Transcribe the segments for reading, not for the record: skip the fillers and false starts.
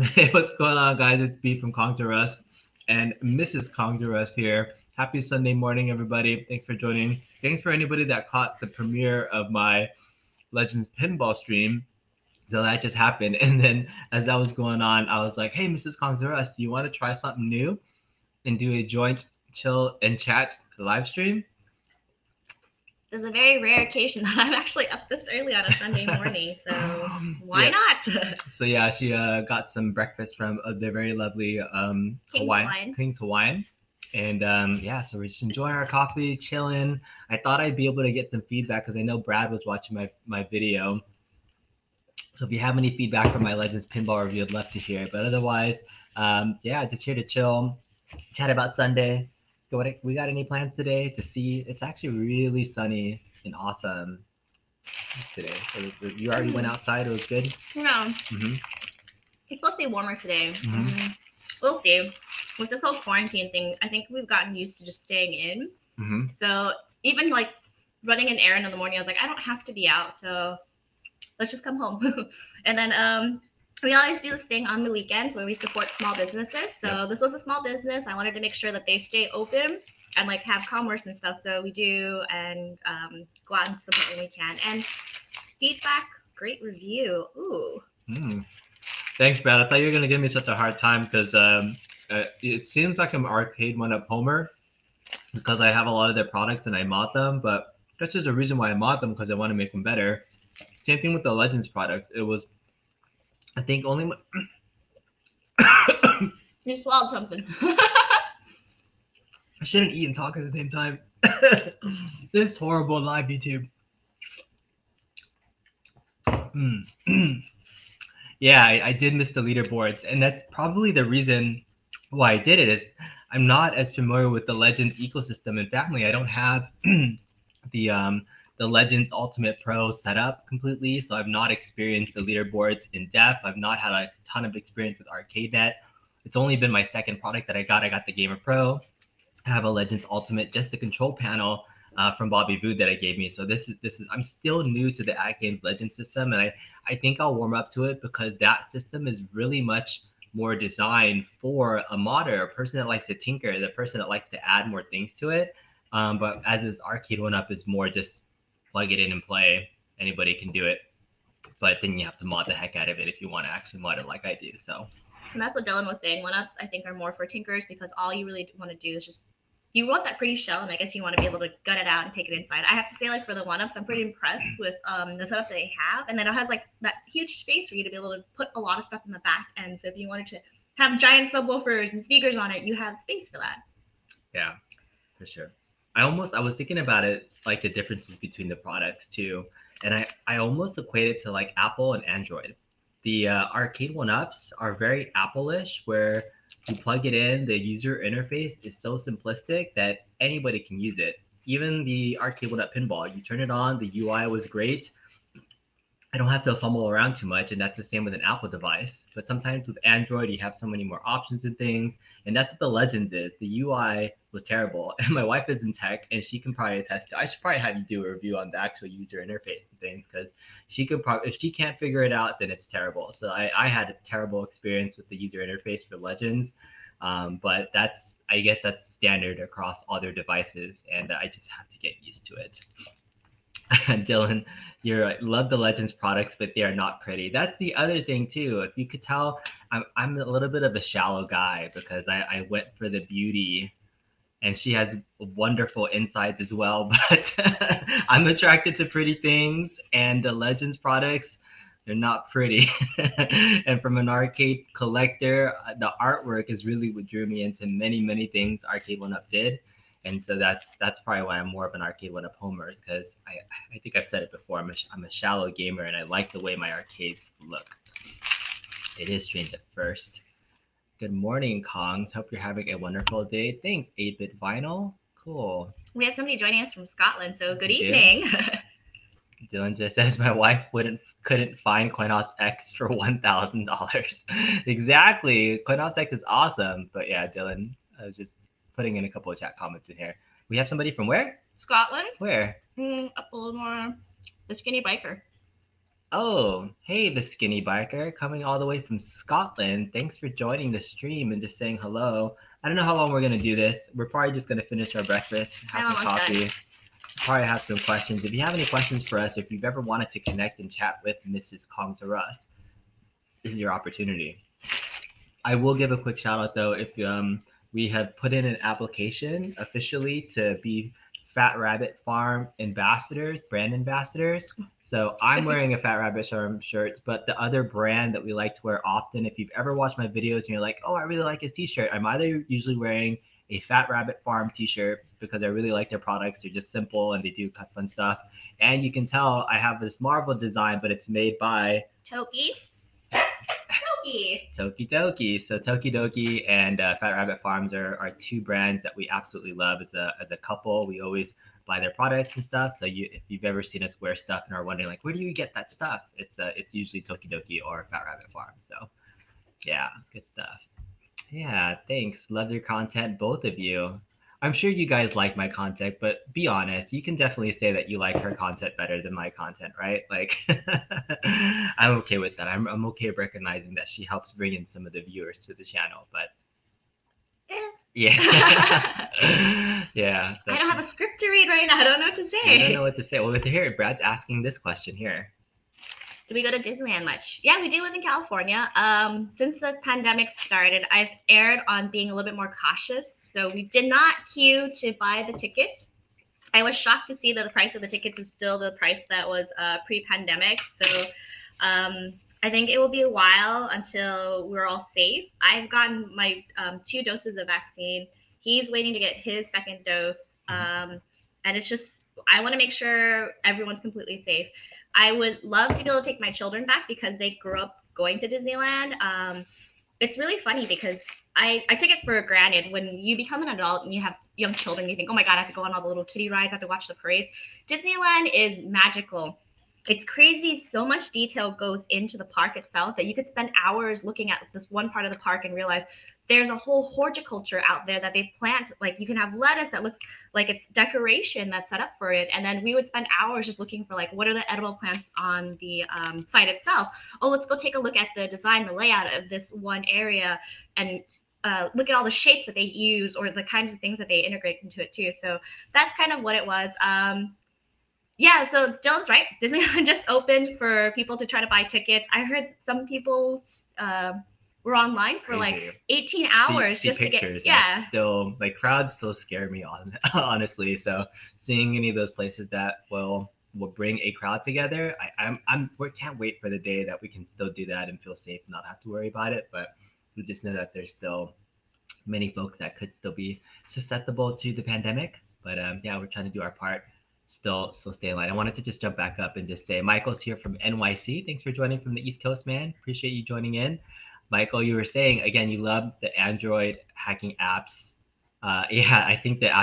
Hey, what's going on, guys? It's B from Kong to Rust and Mrs. Kong to Rust here. Happy Sunday morning, everybody. Thanks for joining. Thanks for anybody that caught the premiere of my Legends pinball stream. So that just happened. And then as that was going on, I was like, hey, Mrs. Kong to Rust, do you want to try something new and do a joint chill and chat live stream? There's a very rare occasion that I'm actually up this early on a Sunday morning, so why Yeah. not? So yeah, she got some breakfast from the very lovely King's Hawaiian. King's Hawaiian, and yeah, so we're just enjoying our coffee, chilling. I thought I'd be able to get some feedback because I know Brad was watching my video. So if you have any feedback from my Legends pinball review, I'd love to hear it. But otherwise, yeah, just here to chill, chat about Sunday. We got any plans today to see? It's actually really sunny and awesome today. So you already went outside. It was good. Yeah, Mm-hmm. it's supposed to be warmer today. Mm-hmm. We'll see. With this whole quarantine thing, I think we've gotten used to just staying in. Mm-hmm. So even like running an errand in the morning, I was like, I don't have to be out, so let's just come home. And then we always do this thing on the weekends where we support small businesses. So this was a small business. I wanted to make sure that they stay open and like have commerce and stuff. So we do and go out and support when we can. And feedback, great review. Ooh. Mm. Thanks, Brad. I thought you were gonna give me such a hard time because it seems like I'm arcade one up Homer because I have a lot of their products and I mod them, but that's just a reason why I mod them because I want to make them better. Same thing with the Legends products. It was, I think, only. You swallowed something. I shouldn't eat and talk at the same time. This is horrible on live YouTube. Mm. Yeah, I did miss the leaderboards, and that's probably the reason why I did it. Is I'm not as familiar with the Legends ecosystem and family. I don't have the um, the Legends Ultimate Pro set up completely, so I've not experienced the leaderboards in depth. I've not had a ton of experience with ArcadeNet. It's only been my second product that I got. I got the Gamer Pro. I have a Legends Ultimate, just the control panel from Bobby Vood that I gave me. So this is I'm still new to the At Games Legends system, and I think I'll warm up to it because that system is really much more designed for a modder, a person that likes to tinker, the person that likes to add more things to it. But as this arcade one up is more just plug it in and play. Anybody can do it, but then you have to mod the heck out of it if you want to actually mod it like I do. So And that's what Dylan was saying. One ups, I think, are more for tinkers because all you really want to do is just you want that pretty shell, and I guess you want to be able to gut it out and take it inside. I have to say, like for the one ups, I'm pretty impressed with the setup that they have, and then it has like that huge space for you to be able to put a lot of stuff in the back end. So if you wanted to have giant subwoofers and speakers on it, you have space for that. yeah, for sure. I was thinking about it like the differences between the products too, and I almost equate it to like Apple and Android. The arcade one ups are very Apple-ish, where you plug it in, the user interface is so simplistic that anybody can use it. Even the arcade one up pinball, you turn it on, the UI was great, I don't have to fumble around too much, and that's the same with an Apple device. But sometimes with Android, you have so many more options and things, and that's what the Legends is. The UI was terrible, and my wife is in tech, and she can probably attest. I should probably have you do a review on the actual user interface and things, because she could probably, if she can't figure it out, then it's terrible. So I had a terrible experience with the user interface for Legends, but I guess that's standard across all their devices, and I just have to get used to it. Dylan, you're right. Love the Legends products, but they are not pretty. That's the other thing too. If you could tell, I'm a little bit of a shallow guy because I went for the beauty, and she has wonderful insides as well. But I'm attracted to pretty things, and the Legends products, they're not pretty. And from an arcade collector, the artwork is really what drew me into many things Arcade One Up did, and so that's probably why I'm more of an Arcade One Up homer, because I think I've said it before. I'm a shallow gamer, and I like the way my arcades look. It is strange at first. Good morning, Kongs. Hope you're having a wonderful day. Thanks, 8-bit vinyl. Cool. We have somebody joining us from Scotland, so good You do? evening. Dylan just says my wife wouldn't couldn't find Coinops X for $1,000. Exactly. Coinops X is awesome, but yeah, Dylan, I was just putting in a couple of chat comments in here. We have somebody from where? Scotland? Where? Up a little more. The skinny biker. Oh, hey, the skinny biker coming all the way from Scotland. Thanks for joining the stream and just saying hello. I don't know how long we're gonna do this. We're probably just gonna finish our breakfast, have I'm some almost coffee, done. probably have some questions. If you have any questions for us, or if you've ever wanted to connect and chat with Mrs. Kongs or us, this is your opportunity. I will give a quick shout out though. If we have put in an application officially to be Fat Rabbit Farm ambassadors, brand ambassadors. So I'm wearing a Fat Rabbit Farm shirt, but the other brand that we like to wear often, if you've ever watched my videos and you're like, oh, I really like his t-shirt, I'm either usually wearing a Fat Rabbit Farm t-shirt because I really like their products. They're just simple and they do fun stuff. And you can tell I have this Marvel design, but it's made by Toki. Tokidoki. So Tokidoki and Fat Rabbit Farms are two brands that we absolutely love as a couple. We always buy their products and stuff. So if you've ever seen us wear stuff and are wondering like where do you get that stuff, it's usually Tokidoki or Fat Rabbit Farm. So yeah, good stuff. Yeah, thanks. Love your content, both of you. I'm sure you guys like my content, but be honest, you can definitely say that you like her content better than my content, right? Like, I'm okay with that. I'm okay recognizing that she helps bring in some of the viewers to the channel, but yeah. Yeah. I don't have a script to read right now. I don't know what to You say. don't know what to say. Well, here, Brad's asking this question here. Do we go to Disneyland much? Yeah, we do live in California. Since the pandemic started, I've erred on being a little bit more cautious. So we did not queue to buy the tickets. I was shocked to see that the price of the tickets is still the price that was pre-pandemic. So I think it will be a while until we're all safe. I've gotten my 2 doses of vaccine. He's waiting to get his second dose. And it's just, I want to make sure everyone's completely safe. I would love to be able to take my children back because they grew up going to Disneyland. It's really funny because I took it for granted when you become an adult and you have young children, you think, oh my God, I have to go on all the little kiddie rides, I have to watch the parades. Disneyland is magical. It's crazy. So much detail goes into the park itself that you could spend hours looking at this one part of the park and realize there's a whole horticulture out there that they plant. Like you can have lettuce that looks like it's decoration that's set up for it. And then we would spend hours just looking for like, what are the edible plants on the site itself? Oh, let's go take a look at the design, the layout of this one area and look at all the shapes that they use or the kinds of things that they integrate into it too. So that's kind of what it was. Yeah, so Dylan's right. Disneyland just opened for people to try to buy tickets. I heard some people were online for like 18 hours see just pictures, to get. Yeah. Still, like crowds still scare me honestly. So seeing any of those places that will bring a crowd together, we can't wait for the day that we can still do that and feel safe and not have to worry about it. But we just know that there's still many folks that could still be susceptible to the pandemic. But yeah, we're trying to do our part. Still stay in line. I wanted to just jump back up and just say Michael's here from NYC. Thanks for joining from the East Coast, man. Appreciate you joining in. Michael, you were saying again, you love the Android hacking apps. Yeah, I think the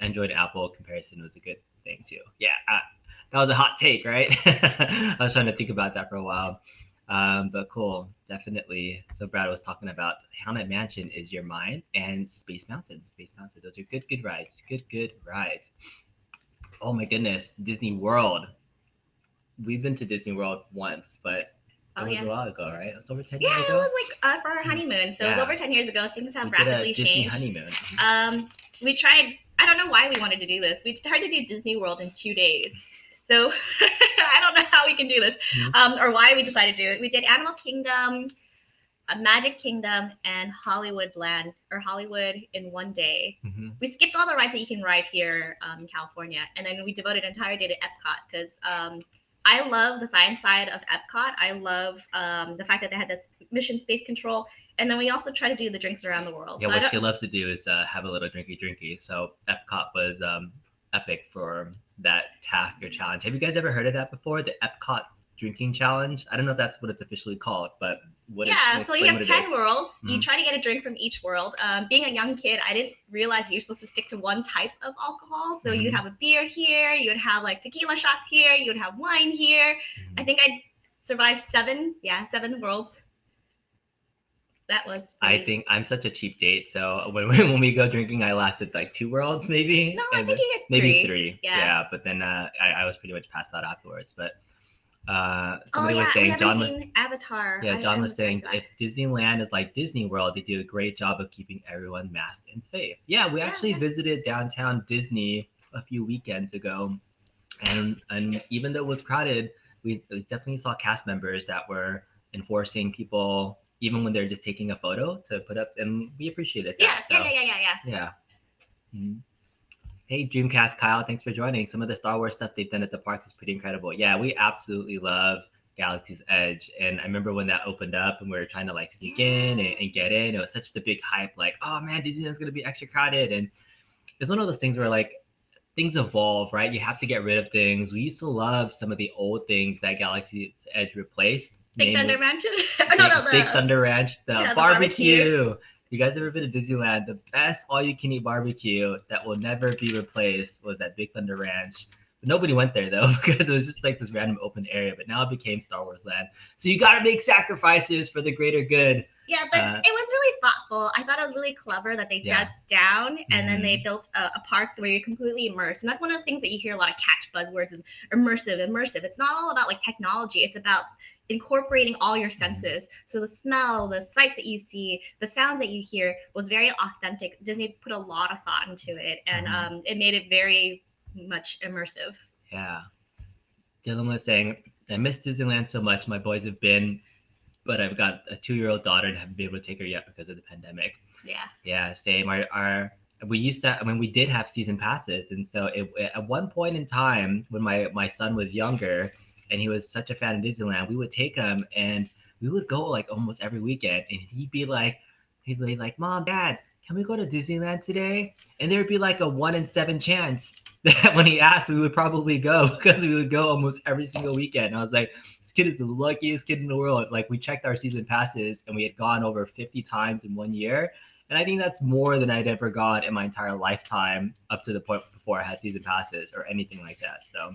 Android Apple comparison was a good thing too. Yeah, that was a hot take, right? I was trying to think about that for a while. But cool, definitely. So Brad was talking about Haunted Mansion is Your Mind and Space Mountain. Space Mountain. Those are good rides. Good rides. Oh my goodness, Disney World. We've been to Disney World once, but it was a while ago, right? It was over 10 years ago. Yeah, it was like for our honeymoon. So it was over 10 years ago. Things have rapidly Disney changed. honeymoon. We tried, I don't know why we wanted to do this. We tried to do Disney World in 2 days. So I don't know how we can do this or why we decided to do it. We did Animal Kingdom, Magic Kingdom, and Hollywood Land or Hollywood in 1 day. We skipped all the rides that you can ride here in California, and then we devoted an entire day to Epcot because I love the science side of Epcot. I love the fact that they had this Mission Space Control, and then we also try to do the drinks around the world. Yeah, so what she loves to do is have a little drinky. So Epcot was epic for that task or challenge. Have you guys ever heard of that before? The Epcot drinking challenge? I don't know if that's what it's officially called, but so you have 10 worlds. You try to get a drink from each world. Being a young kid, I didn't realize you're supposed to stick to one type of alcohol. So you'd have a beer here, you'd have like tequila shots here, you'd have wine here. I think I survived 7 worlds. That was I think I'm such a cheap date, so when we go drinking, I lasted like 2 worlds maybe. No, I think you get maybe 3. Yeah, but then I was pretty much passed out afterwards. But Somebody was we saying, haven't seen Avatar. Yeah, John was I'm excited saying for that. if Disneyland is like Disney World, they do a great job of keeping everyone masked and safe. Yeah, we actually Yeah. visited downtown Disney a few weekends ago, and even though it was crowded, we definitely saw cast members that were enforcing people even when they're just taking a photo to put up, and we appreciated that. Yeah. Yeah. Mhm. Hey, Dreamcast Kyle, thanks for joining. Some of the Star Wars stuff they've done at the parks is pretty incredible. Yeah, we absolutely love Galaxy's Edge. And I remember when that opened up and we were trying to like sneak in and get in. It was such the big hype, like, oh man, Disneyland's gonna be extra crowded. And it's one of those things where like things evolve, right? You have to get rid of things. We used to love some of the old things that Galaxy's Edge replaced. Big Thunder namely Mansion? Big Thunder Ranch, the the barbecue. You guys ever been to Disneyland? The best all-you-can-eat barbecue that will never be replaced was at Big Thunder Ranch. But nobody went there though because it was just like this random open area. But now it became Star Wars Land. So you got to make sacrifices for the greater good. Yeah, but it was really thoughtful. I thought it was really clever that they dug down and then they built a park where you're completely immersed. And that's one of the things that you hear a lot of catch buzzwords is immersive. It's not all about like technology. It's about incorporating all your senses. So the smell, the sights that you see, the sounds that you hear was very authentic. Disney put a lot of thought into it, and it made it very much immersive. Yeah. Dylan was saying, I miss Disneyland so much. My boys have been, but I've got a 2-year-old daughter and haven't been able to take her yet because of the pandemic. Yeah, same. We used to, I mean, we did have season passes, and so at one point in time when my son was younger and he was such a fan of Disneyland, we would take him and we would go like almost every weekend, and he'd be like, Mom, Dad, can we go to Disneyland today? And there'd be like a 1 in 7 chance that when he asked, we would probably go because we would go almost every single weekend. And I was like, this kid is the luckiest kid in the world. Like we checked our season passes and we had gone over 50 times in 1 year. And I think that's more than I'd ever gone in my entire lifetime up to the point before I had season passes or anything like that. So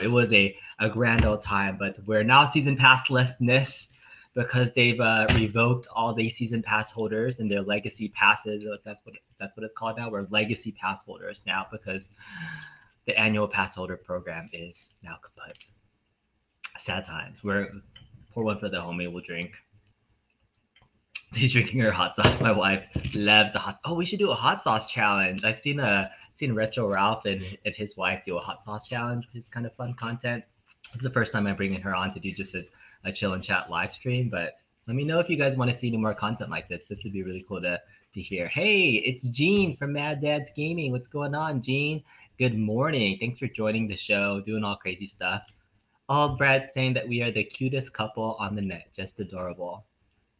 it was a grand old time, but we're now season passlessness because they've revoked all the season pass holders and their legacy passes. That's what it's called now. We're legacy pass holders now because the annual pass holder program is now kaput. Sad times. We're pour one for the homie. We'll drink. She's drinking her hot sauce. My wife loves the hot. Oh, we should do a hot sauce challenge. I've seen Retro Ralph and his wife do a hot sauce challenge, which is kind of fun content. This is the first time I'm bringing her on to do just a chill and chat live stream. But let me know if you guys want to see any more content like this. This would be really cool to hear. Hey, it's Gene from Mad Dad's Gaming. What's going on, Gene? Good morning. Thanks for joining the show, doing all crazy stuff. All Brad saying that we are the cutest couple on the net. Just adorable.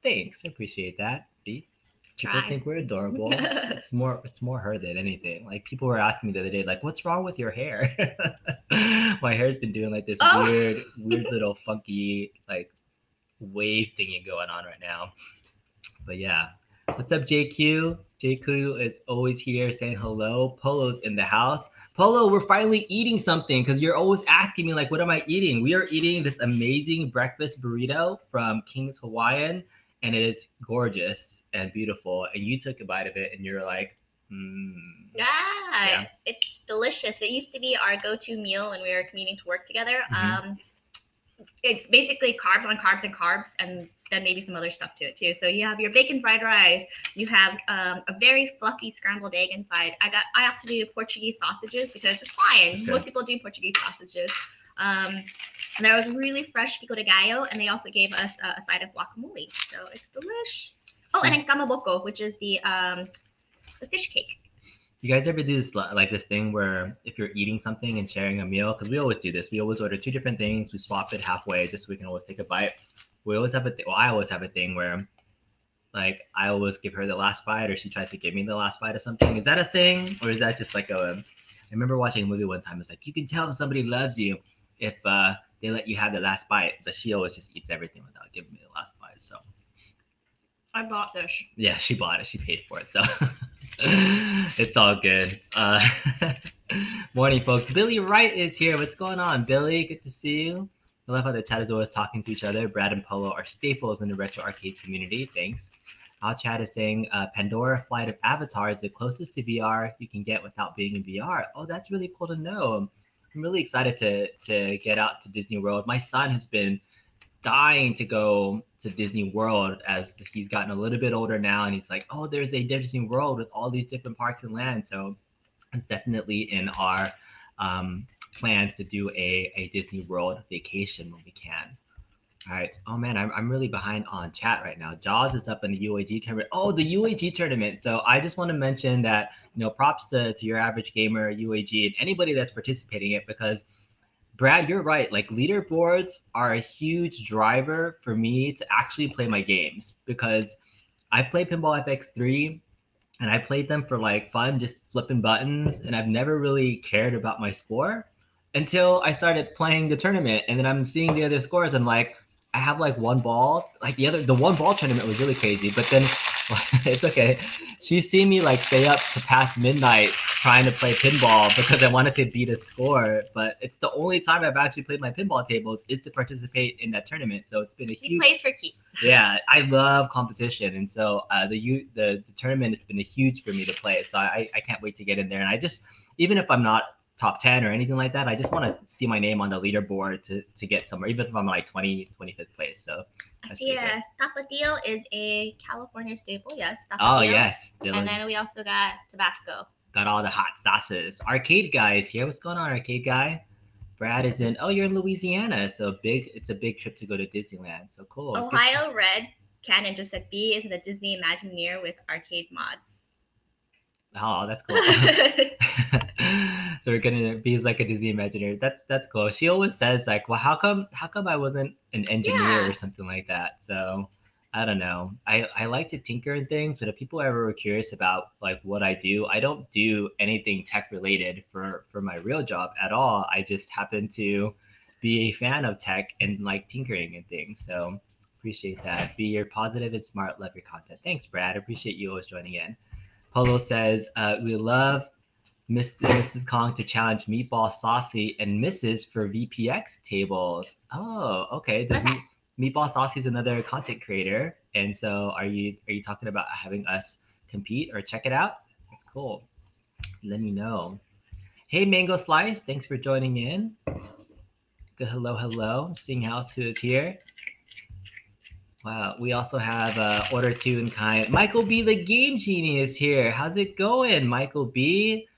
Thanks. I appreciate that. See? People think we're adorable. It's more her than anything. Like people were asking me the other day, like, what's wrong with your hair? My hair's been doing like this weird little funky like wave thingy going on right now. But yeah. What's up, JQ? JQ is always here saying hello. Polo's in the house. Polo, we're finally eating something because you're always asking me like, what am I eating? We are eating this amazing breakfast burrito from King's Hawaiian. And it is gorgeous and beautiful. And you took a bite of it and you're like, yeah, it's delicious. It used to be our go-to meal when we were commuting to work together. It's basically carbs on carbs and carbs, and then maybe some other stuff to it too. So you have your bacon fried rice. You have a very fluffy scrambled egg inside. I have to do Portuguese sausages because it's fine. Most people do Portuguese sausages. And there was really fresh pico de gallo, and they also gave us a side of guacamole. So it's delish. Oh, and then kamaboko, which is the fish cake. You guys ever do this thing where if you're eating something and sharing a meal, because we always do this, we always order 2 different things, we swap it halfway just so we can always take a bite. We always have I always have a thing where like I always give her the last bite or she tries to give me the last bite of something. Is that a thing? Or is that just like I remember watching a movie one time, it's like you can tell if somebody loves you if they let you have the last bite, but she always just eats everything without giving me the last bite. So I bought this. Yeah, she bought it. She paid for it. So it's all good. Morning, folks. Billy Wright is here. What's going on, Billy? Good to see you. I love how the chat is always talking to each other. Brad and Polo are staples in the retro arcade community. Thanks. Our chat is saying Pandora Flight of Avatar is the closest to VR you can get without being in VR. Oh, that's really cool to know. I'm really excited to get out to Disney World. My son has been dying to go to Disney World as he's gotten a little bit older now, and he's like, "Oh, there's a Disney World with all these different parks and lands." So it's definitely in our um, plans to do a Disney World vacation when we can. All right. Oh man, I'm really behind on chat right now. Jaws is up in the UAG tournament. Oh, the UAG tournament. So I just want to mention that, props to your average gamer, UAG, and anybody that's participating in it, because Brad, you're right. Like, leaderboards are a huge driver for me to actually play my games, because I play Pinball FX3 and I played them for like fun, just flipping buttons, and I've never really cared about my score until I started playing the tournament, and then I'm seeing the other scores. I'm like, I have like one ball. Like the one ball tournament was really crazy, but then it's okay. She's seen me like stay up to past midnight trying to play pinball because I wanted to beat a score. But it's the only time I've actually played my pinball tables is to participate in that tournament. So it's been a He huge. plays for keeps. Yeah, I love competition, and so the tournament has been a huge for me to play. So I can't wait to get in there, and I just, even if I'm not top 10 or anything like that, I just want to see my name on the leaderboard to get somewhere, even if I'm like 25th place. So I see Tapatio is a California staple. Yes. Tapatio. Oh yes, Dylan. And then we also got Tabasco. Got all the hot sauces. Arcade guys here. What's going on, arcade guy? Brad is in. Oh, you're in Louisiana, so it's a big trip to go to Disneyland. So cool. Ohio Red Cannon just said B is the Disney Imagineer with arcade mods. Oh, that's cool. So we're gonna be like a Disney Imagineer. That's cool. She always says like, well, how come I wasn't an engineer or something like that? So I don't know. I like to tinker and things, but if people ever were curious about like what I do, I don't do anything tech related for my real job at all. I just happen to be a fan of tech and like tinkering and things. So appreciate that. Be your positive and smart, love your content. Thanks, Brad. Appreciate you always joining in. Polo says, we love Mrs. Kong to challenge Meatball Saucy and Mrs. for VPX tables. Oh, okay. Meatball Saucy is another content creator, and so are you talking about having us compete or check it out? That's cool. Let me know. Hey, Mango Slice, thanks for joining in. Good, hello. Seeing House, who is here. Wow, we also have Order 2 in kind. Michael B, the Game Genie, is here. How's it going, Michael B?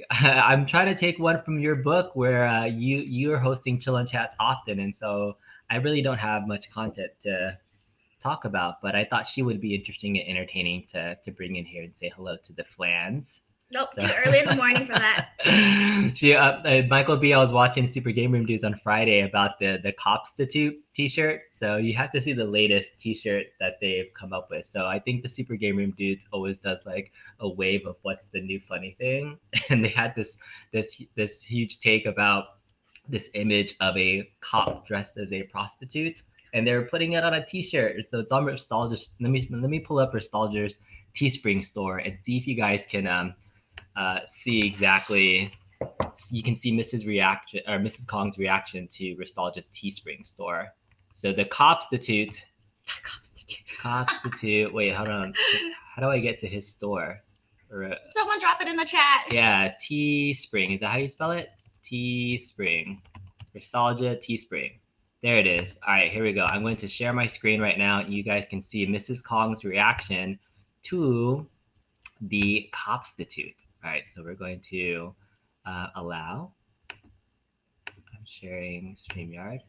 I'm trying to take one from your book where you're hosting Chill and Chats often, and so I really don't have much content to talk about, but I thought she would be interesting and entertaining to bring in here and say hello to the Flans. Nope, so. Too early in the morning for that. Michael B, I was watching Super Game Room Dudes on Friday about the Copstitute t-shirt. So you have to see the latest t-shirt that they've come up with. So I think the Super Game Room Dudes always does like a wave of what's the new funny thing. And they had this huge take about this image of a cop dressed as a prostitute, and they were putting it on a t-shirt. So it's on Nostalgia's. Let me pull up Nostalgia's Teespring store and see if you guys can see exactly. You can see Mrs. Kong's reaction to Nostalgia's Teespring store. So the Copstitute. Wait, hold on. How do I get to his store? Someone drop it in the chat. Yeah, Teespring. Is that how you spell it? Teespring. Nostalgia Teespring. There it is. All right, here we go. I'm going to share my screen right now. You guys can see Mrs. Kong's reaction to the Copstitute. All right, so we're going to allow. I'm sharing StreamYard.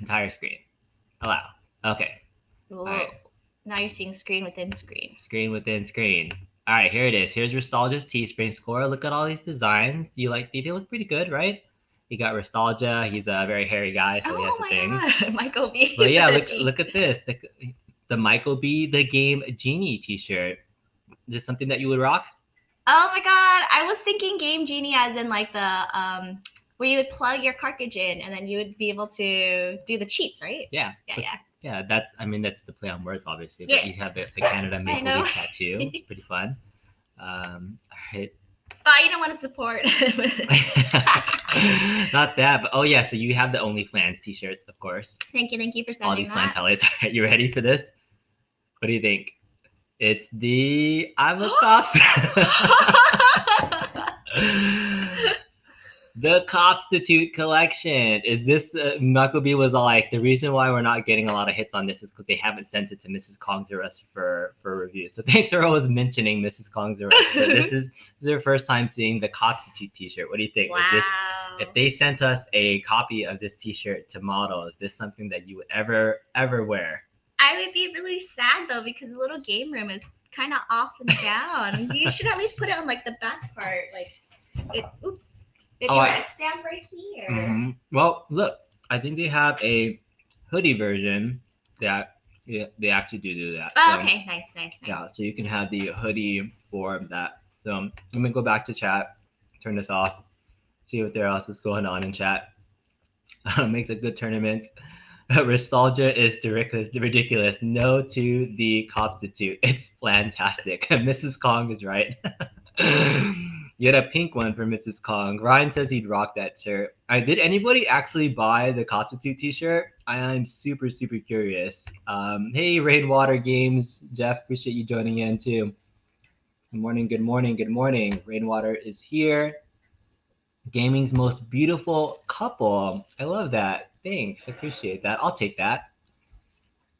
Entire screen. Allow. Okay. All right. Now you're seeing screen within screen. Screen within screen. All right, here it is. Here's Nostalgia's Teespring score. Look at all these designs. They look pretty good, right? You got Nostalgia. He's a very hairy guy, so he has the things. God. Michael B. But yeah, look at this. The Michael B, the Game Genie t-shirt. Is this something that you would rock? Oh my god, I was thinking Game Genie as in like the where you would plug your cartridge in and then you would be able to do the cheats, right? Yeah. Yeah, that's the play on words, obviously. But yeah. You have the Canada Maple Leaf tattoo. It's pretty fun. All right. Oh, you don't want to support. Not that, but oh yeah, so you have the OnlyFlans t-shirts, of course. Thank you for sending all these flan tellers. You ready for this? What do you think? It's the I'm a Copster. The Copstitute collection. Is this Michael B was all like, the reason why we're not getting a lot of hits on this is because they haven't sent it to Mrs. Kong's Arrest for review. So thanks for always mentioning Mrs. Kong's Arrest. But this is your first time seeing the Copstitute T-shirt. What do you think? Wow. Is this, if they sent us a copy of this T-shirt to model, is this something that you would ever wear? I would be really sad though because the little game room is kind of off and down. You should at least put it on like the back part, like it. Oops. Maybe a stamp right here. Mm-hmm. Well, look, I think they have a hoodie version that they actually do that. Oh, so, okay, nice. Yeah, so you can have the hoodie for that. So I'm gonna go back to chat, turn this off, see what there else is going on in chat. Makes a good tournament. Nostalgia is ridiculous. No to the Copstitute. It's fantastic. Mrs. Kong is right. You had a pink one for Mrs. Kong. Ryan says he'd rock that shirt. Did anybody actually buy the Copstitute t-shirt? I'm super curious. Hey, Rainwater Games. Jeff, appreciate you joining in too. Good morning. Rainwater is here. Gaming's most beautiful couple. I love that. Thanks. Appreciate that. I'll take that.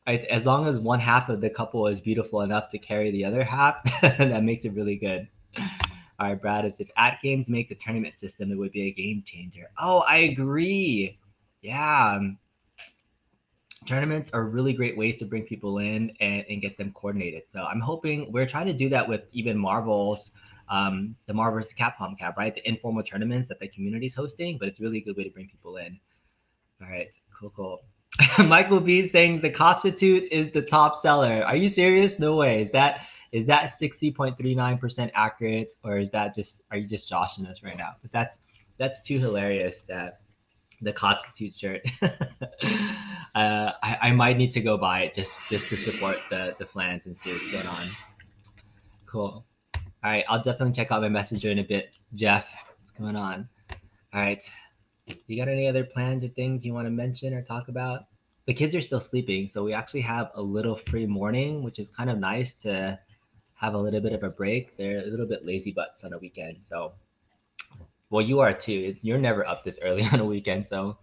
As long as one half of the couple is beautiful enough to carry the other half, that makes it really good. All right, Brad, if At Games make the tournament system, it would be a game changer. Oh, I agree. Yeah. Tournaments are really great ways to bring people in and get them coordinated. So I'm hoping we're trying to do that with even Marvel's, the Marvel's Capcom Cup, right? The informal tournaments that the community's hosting, but it's really a good way to bring people in. All right, cool. Michael B saying the Copstitute is the top seller. Are you serious? No way. Is that 60.39% accurate, or are you just joshing us right now? But that's too hilarious that the Copstitute shirt. I might need to go buy it just to support the flans and see what's going on. Cool. All right, I'll definitely check out my messenger in a bit. Jeff, what's going on? All right. You got any other plans or things you want to mention or talk about? The kids are still sleeping, so we actually have a little free morning, which is kind of nice to have a little bit of a break. They're a little bit lazy butts on a weekend, so well, you are too. You're never up this early on a weekend, so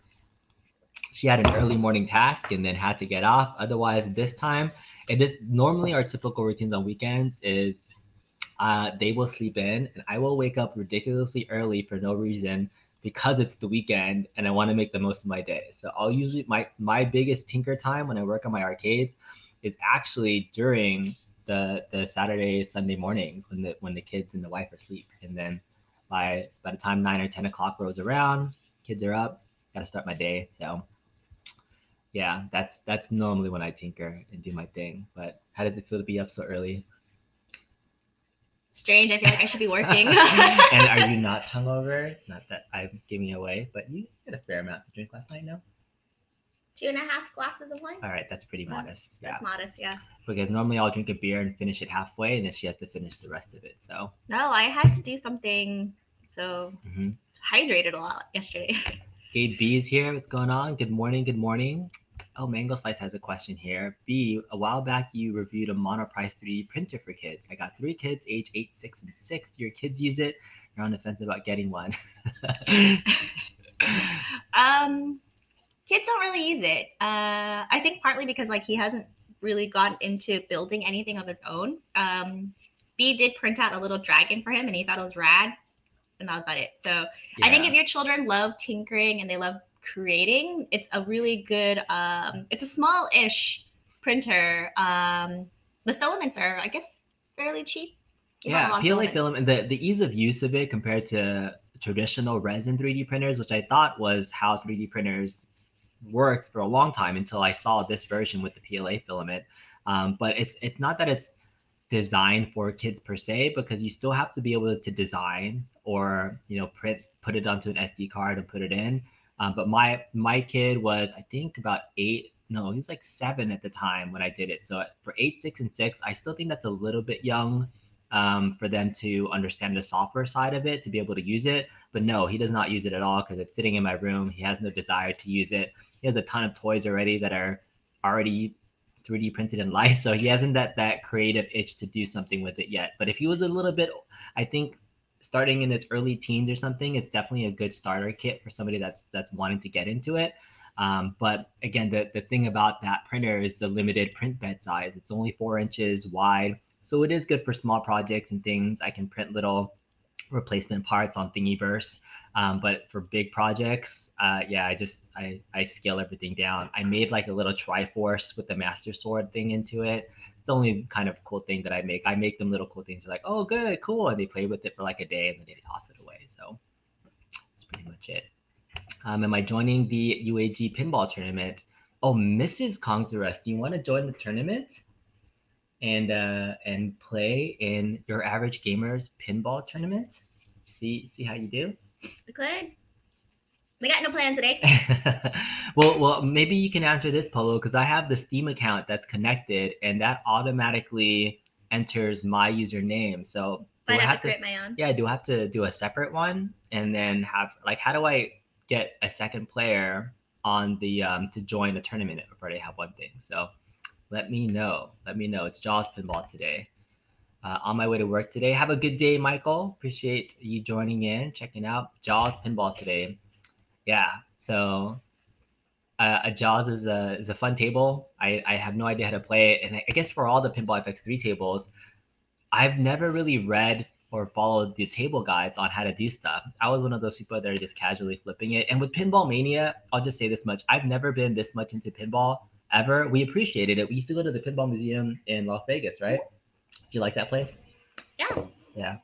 she had an early morning task and then had to get off. Otherwise, this time, and this normally our typical routines on weekends is they will sleep in and I will wake up ridiculously early for no reason because it's the weekend and I want to make the most of my day. So I'll usually my biggest tinker time when I work on my arcades is actually during the Saturday, Sunday mornings when the kids and the wife are asleep. And then by the time 9 or 10 o'clock rolls around, kids are up, gotta start my day. So yeah, that's normally when I tinker and do my thing. But how does it feel to be up so early? Strange. I feel like I should be working. And are you not hungover? Not that I'm giving you away, but you had a fair amount to drink last night, no? 2.5 glasses of wine. All right, that's pretty modest. That's modest, yeah. Because normally I'll drink a beer and finish it halfway, and then she has to finish the rest of it. So no, I had to do something. So hydrated a lot yesterday. Gabe B is here. What's going on? Good morning. Oh, Mango Slice has a question here. B, a while back you reviewed a Monoprice 3D printer for kids. I got 3 kids, age 8, 6, and 6. Do your kids use it? You're on the fence about getting one. Kids don't really use it. I think partly because like he hasn't really gotten into building anything of his own. B did print out a little dragon for him and he thought it was rad. And that was about it. So yeah. I think if your children love tinkering and they love creating, it's a really good it's a small-ish printer. The filaments are, I guess, fairly cheap. Yeah, PLA filament, the ease of use of it compared to traditional resin 3D printers, which I thought was how 3D printers worked for a long time until I saw this version with the PLA filament. But it's not that it's designed for kids per se, because you still have to be able to design or put it onto an SD card and put it in. But my kid was, I think, about 8. No, he was like 7 at the time when I did it. So for 8, 6, and 6, I still think that's a little bit young for them to understand the software side of it, to be able to use it. But no, he does not use it at all because it's sitting in my room. He has no desire to use it. He has a ton of toys already that are already 3D printed in life. So he hasn't that creative itch to do something with it yet. But if he was a little bit, I think starting in its early teens or something, it's definitely a good starter kit for somebody that's wanting to get into it. But again, the thing about that printer is the limited print bed size. It's only 4 inches wide, so it is good for small projects and things. I can print little replacement parts on Thingiverse. But for big projects, yeah, I scale everything down. I made like a little Triforce with the Master Sword thing into it. It's the only kind of cool thing that I make. I make them little cool things. They're like, oh, good, cool, and they play with it for like a day and then they toss it away. So that's pretty much it. Am I joining the UAG pinball tournament? Oh, Mrs. Kongzarus, do you want to join the tournament and play in your average gamers pinball tournament? See how you do. We could. We got no plans today. well, maybe you can answer this, Polo, because I have the Steam account that's connected, and that automatically enters my username. So do I'd I have have to create my own. Yeah, do I have to do a separate one, and then have like how do I get a second player on the to join the tournament if I already have one thing? So let me know. Let me know. It's Jaws Pinball today. On my way to work today. Have a good day, Michael. Appreciate you joining in, checking out Jaws Pinball today. Yeah. So a Jaws is a fun table. I have no idea how to play it, and I guess for all the Pinball FX3 tables, I've never really read or followed the table guides on how to do stuff. I was one of those people that are just casually flipping it. And with Pinball Mania, I'll just say this much: I've never been this much into pinball ever. We appreciated it. We used to go to the Pinball Museum in Las Vegas, right? Do you like that place? Yeah. Yeah.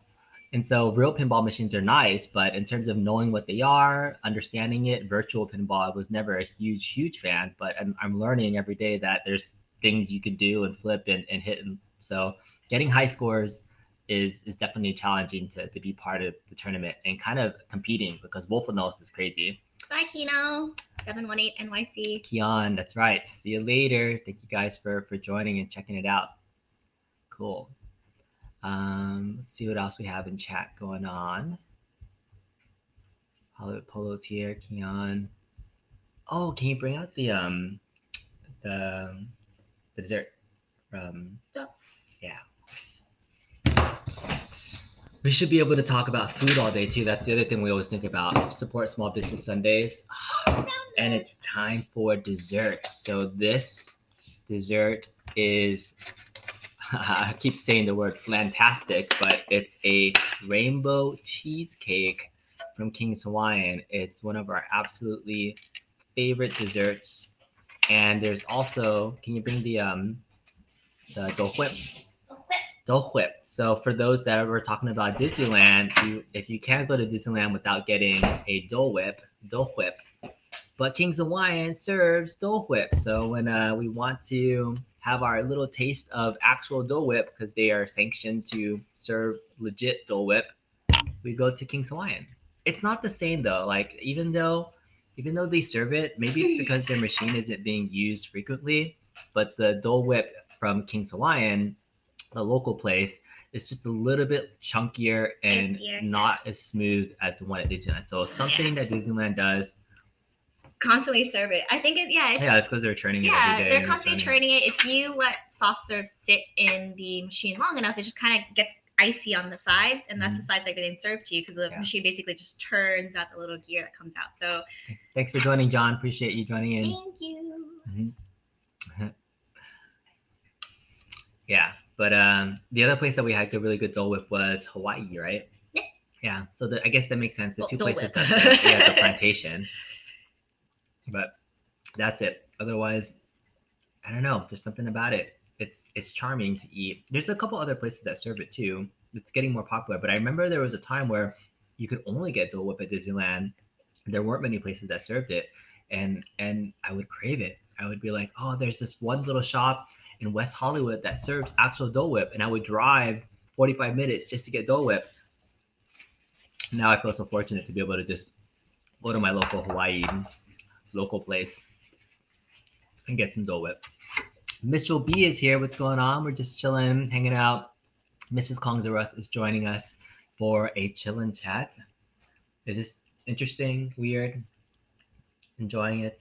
And so real pinball machines are nice, but in terms of knowing what they are, understanding it, virtual pinball, I was never a huge fan, but I'm learning every day that there's things you can do and flip and hit. And so getting high scores is definitely challenging to be part of the tournament and kind of competing because Wolfenos is crazy. Bye, Kino. 718 NYC. Keon, that's right. See you later. Thank you guys for joining and checking it out. Cool. Let's see what else we have in chat going on. Hollywood Polo's here, Keon. Oh, can you bring out the dessert? Yeah. We should be able to talk about food all day too. That's the other thing we always think about. Support Small Business Sundays. And it's time for dessert. So this dessert is I keep saying the word fantastic, but it's a rainbow cheesecake from King's Hawaiian. It's one of our absolutely favorite desserts. And there's also, can you bring the Dole Whip? Dole Whip. So for those that were talking about Disneyland, if you can't go to Disneyland without getting a Dole Whip, but King's Hawaiian serves Dole Whip. So when we want to have our little taste of actual Dole Whip because they are sanctioned to serve legit Dole Whip, we go to King's Hawaiian. It's not the same though. Like even though they serve it, maybe it's because their machine isn't being used frequently, but the Dole Whip from King's Hawaiian, the local place, is just a little bit chunkier and not as smooth as the one at Disneyland. So something that Disneyland does constantly serve it. I think it's because they're churning it every day. They're constantly churning it. If you let soft serve sit in the machine long enough, it just kind of gets icy on the sides, and that's the sides that are getting served to you because the machine basically just turns out the little gear that comes out. So thanks for joining, John. Appreciate you joining in. Thank you. Mm-hmm. Yeah, but the other place that we had really good Dole Whip was Hawaii, right? Yeah. Yeah, so I guess that makes sense. The two Dole places Whip. that serve, the plantation. But that's it. Otherwise, I don't know. There's something about it. It's charming to eat. There's a couple other places that serve it too. It's getting more popular. But I remember there was a time where you could only get Dole Whip at Disneyland. There weren't many places that served it, and I would crave it. I would be like, oh, there's this one little shop in West Hollywood that serves actual Dole Whip, and I would drive 45 minutes just to get Dole Whip. Now I feel so fortunate to be able to just go to my local Hawaii local place and get some Dole Whip. Mitchell B is here. What's going on? We're just chilling, hanging out. Mrs. Kongzarus is joining us for a chillin' chat. Is this interesting, weird, enjoying it?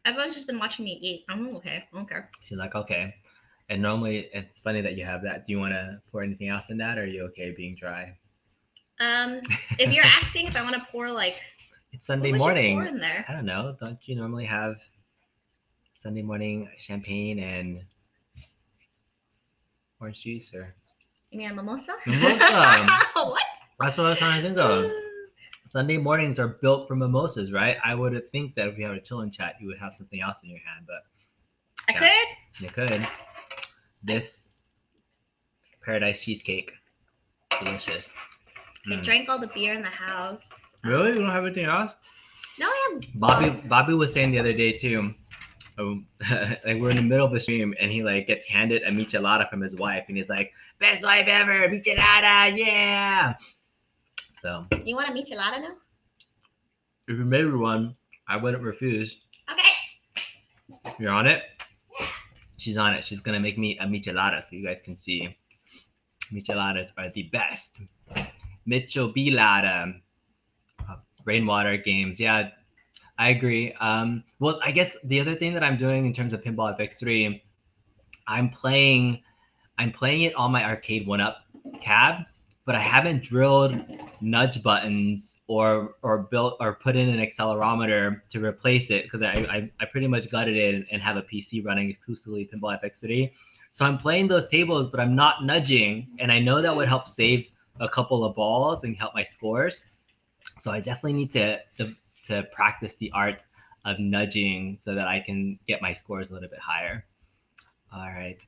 Everyone's just been watching me eat. I'm okay. I don't care. She's like, okay. And normally, it's funny that you have that. Do you want to pour anything else in that, or are you okay being dry? If you're asking if I want to pour like, It's Sunday what would you morning. pour in there? I don't know. Don't you normally have Sunday morning champagne and orange juice or You mean a mimosa? mimosa? What? That's what I was trying to think of. Sunday mornings are built for mimosas, right? I would think that if you had a chill and chat, you would have something else in your hand, but I yeah. could. you could. This paradise cheesecake, delicious. I drank all the beer in the house. Really? You don't have anything else? No, I have. Bobby was saying the other day too. Like we're in the middle of a stream and he like gets handed a michelada from his wife and he's like, best wife ever, michelada, yeah. So You want a michelada now? if you made me one, I wouldn't refuse. Okay. You're on it? She's on it. She's gonna make me a michelada so you guys can see. Micheladas are the best. Michelada. Rainwater games. Yeah, I agree. Well, I guess the other thing that I'm doing in terms of Pinball FX3, I'm playing it on my arcade 1UP cab, but I haven't drilled nudge buttons or built or put in an accelerometer to replace it because I pretty much gutted it and have a PC running exclusively Pinball FX3. So I'm playing those tables, but I'm not nudging, and I know that would help save a couple of balls and help my scores. So I definitely need to practice the art of nudging so that I can get my scores a little bit higher. All right,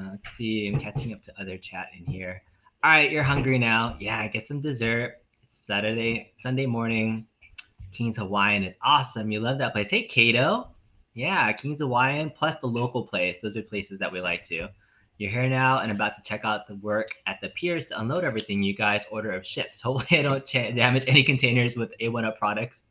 let's see. I'm catching up to other chat in here. All right, you're hungry now. Yeah, get some dessert. It's Sunday morning. King's Hawaiian is awesome. You love that place. Hey, Kato. Yeah, King's Hawaiian plus the local place. Those are places that we like to. You're here now and about to check out the work at the piers to unload everything you guys order of ships. Hopefully I don't damage any containers with A1UP products.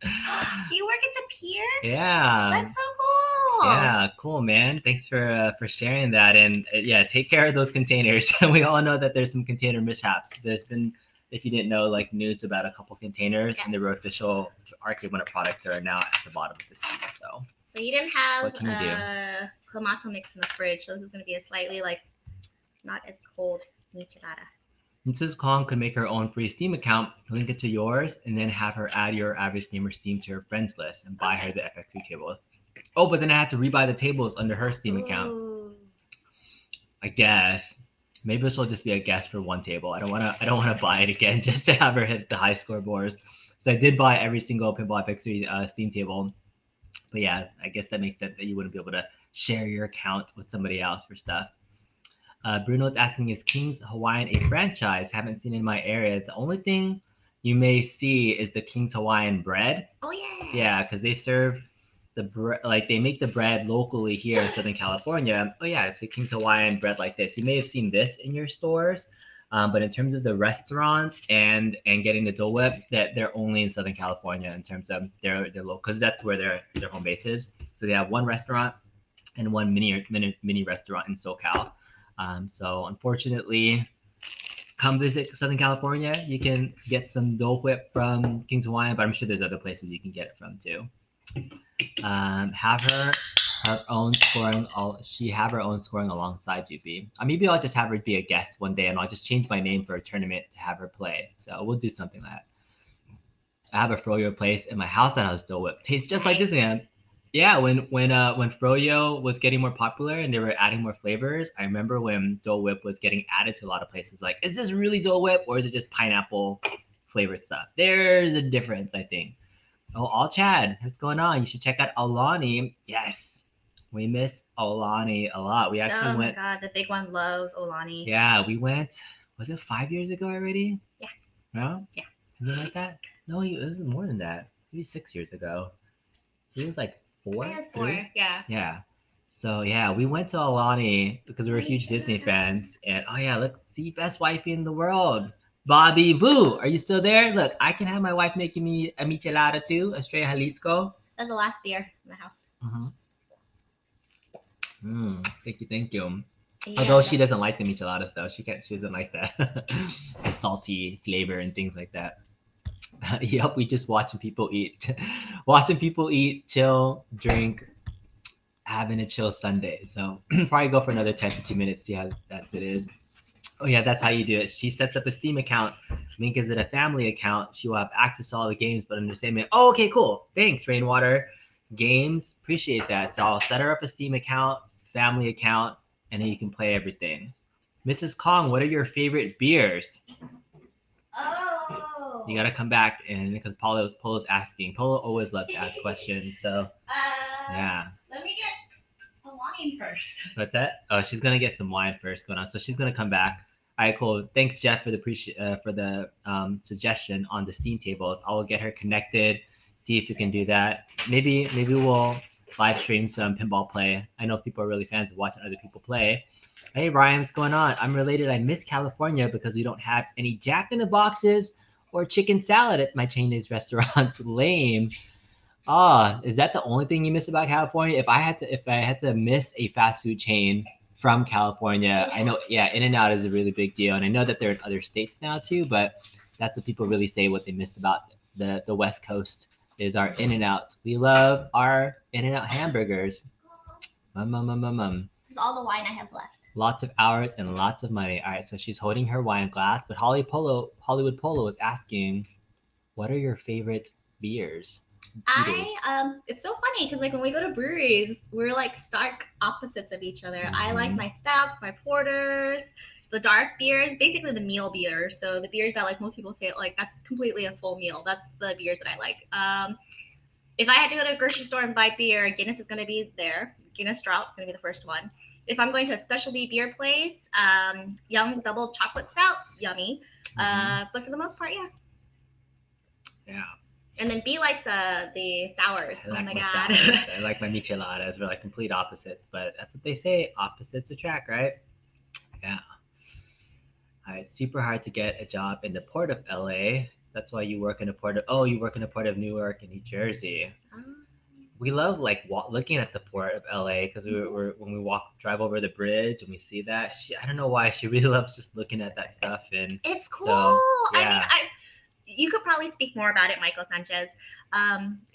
You work at the pier? Yeah. That's so cool. Yeah, cool, man. Thanks for sharing that. And yeah, take care of those containers. We all know that there's some container mishaps. There's been, if you didn't know, like news about a couple containers, and the official Arcade 1UP products are now at the bottom of the sea. So you didn't have what can you do? Clamato mix in the fridge, so this is going to be a slightly like not as cold michelada. Mrs. Kong could make her own free Steam account, link it to yours, and then have her add your average gamer Steam to her friends list and buy her the FX3 table. Oh, but then I had to rebuy the tables under her Steam account. Ooh. I guess. Maybe this will just be a guess for one table. I don't wanna buy it again just to have her hit the high scoreboards. So I did buy every single Pinball FX3 Steam table. But yeah, I guess that makes sense that you wouldn't be able to share your account with somebody else for stuff. Bruno's asking, is King's Hawaiian a franchise? Haven't seen in my area. The only thing you may see is the King's Hawaiian bread. Oh yeah. Yeah, because they serve the bread, like they make the bread locally here in Southern California. Oh yeah, it's a King's Hawaiian bread like this. You may have seen this in your stores, but in terms of the restaurants and getting the Dole Whip, that they're only in Southern California in terms of their local, because that's where their home base is. So they have one restaurant and one mini restaurant in SoCal. So unfortunately, come visit Southern California. You can get some Dole Whip from King's Hawaiian, but I'm sure there's other places you can get it from too. Have her own scoring. She have her own scoring alongside GP. Maybe I'll just have her be a guest one day, and I'll just change my name for a tournament to have her play. So we'll do something like that. I have a Froyo place in my house that has Dole Whip. Tastes just like this, man. Yeah, when Froyo was getting more popular and they were adding more flavors, I remember when Dole Whip was getting added to a lot of places. Like, is this really Dole Whip or is it just pineapple flavored stuff? There's a difference, I think. Oh, All Chad, what's going on? You should check out Aulani. Yes, we miss Aulani a lot. We actually went. Oh my god, the big one loves Aulani. Yeah, we went. Was it 5 years ago already? Yeah. No? Yeah. Something like that? No, it was more than that. Maybe 6 years ago. It was like 4. It was 4, yeah. Yeah. So yeah, we went to Aulani because we were huge Disney fans. And oh yeah, look, see, best wifey in the world. Bobby Boo, are you still there? Look, I can have my wife making me a michelada too, Estrella Jalisco. That's the last beer in the house. Thank you. Yeah, Although she doesn't like the micheladas though. She doesn't like the the salty flavor and things like that. Yep, we just watching people eat, chill, drink, having a chill Sunday. So probably go for another 10-15 minutes, see how that it is. Oh yeah, that's how you do it. She sets up a Steam account. Link is in a family account. She will have access to all the games, but under the same. Oh, okay, cool. Thanks, Rainwater. Games, appreciate that. So I'll set her up a Steam account, family account, and then you can play everything. Mrs. Kong, what are your favorite beers? Oh. You gotta come back and because Polo's asking. Polo always loves to ask questions. So yeah. Let me get a wine first. What's that? Oh, she's gonna get some wine first going on. So she's gonna come back. All right, cool. Thanks, Jeff, for the suggestion on the Steam tables. I will get her connected. See if you can do that. Maybe we'll live stream some pinball play. I know people are really fans of watching other people play. Hey Ryan, what's going on? I'm related. I miss California because we don't have any Jack in the Boxes or chicken salad at my Chinese restaurants. Lame. Ah, is that the only thing you miss about California? If I had to miss a fast food chain from California, I know, yeah, In-N-Out is a really big deal, and I know that they're in other states now too. But that's what people really say. What they miss about the West Coast is our In-N-Outs. We love our In-N-Out hamburgers. This is all the wine I have left. Lots of hours and lots of money. All right, so she's holding her wine glass, but Hollywood Polo is asking, what are your favorite beers? It's so funny because like when we go to breweries, we're like stark opposites of each other. Mm-hmm. I like my stouts, my porters, the dark beers, basically the meal beers. So the beers that like most people say like that's completely a full meal. That's the beers that I like. If I had to go to a grocery store and buy beer, Guinness is going to be there. Guinness Drought's going to be the first one. If I'm going to a specialty beer place, Young's Double Chocolate Stout, yummy. But for the most part, yeah. Yeah. And then B likes the sours. I like my my God. sours. I like my micheladas. We're like complete opposites, but that's what they say. Opposites attract, right? Yeah. It's super hard to get a job in the port of LA. That's why you work in the port of Newark and New Jersey. We love like looking at the port of LA because we're when we drive over the bridge and we see that. I don't know why she really loves just looking at that stuff, and it's cool. So, yeah. I mean, you could probably speak more about it, Michael Sanchez.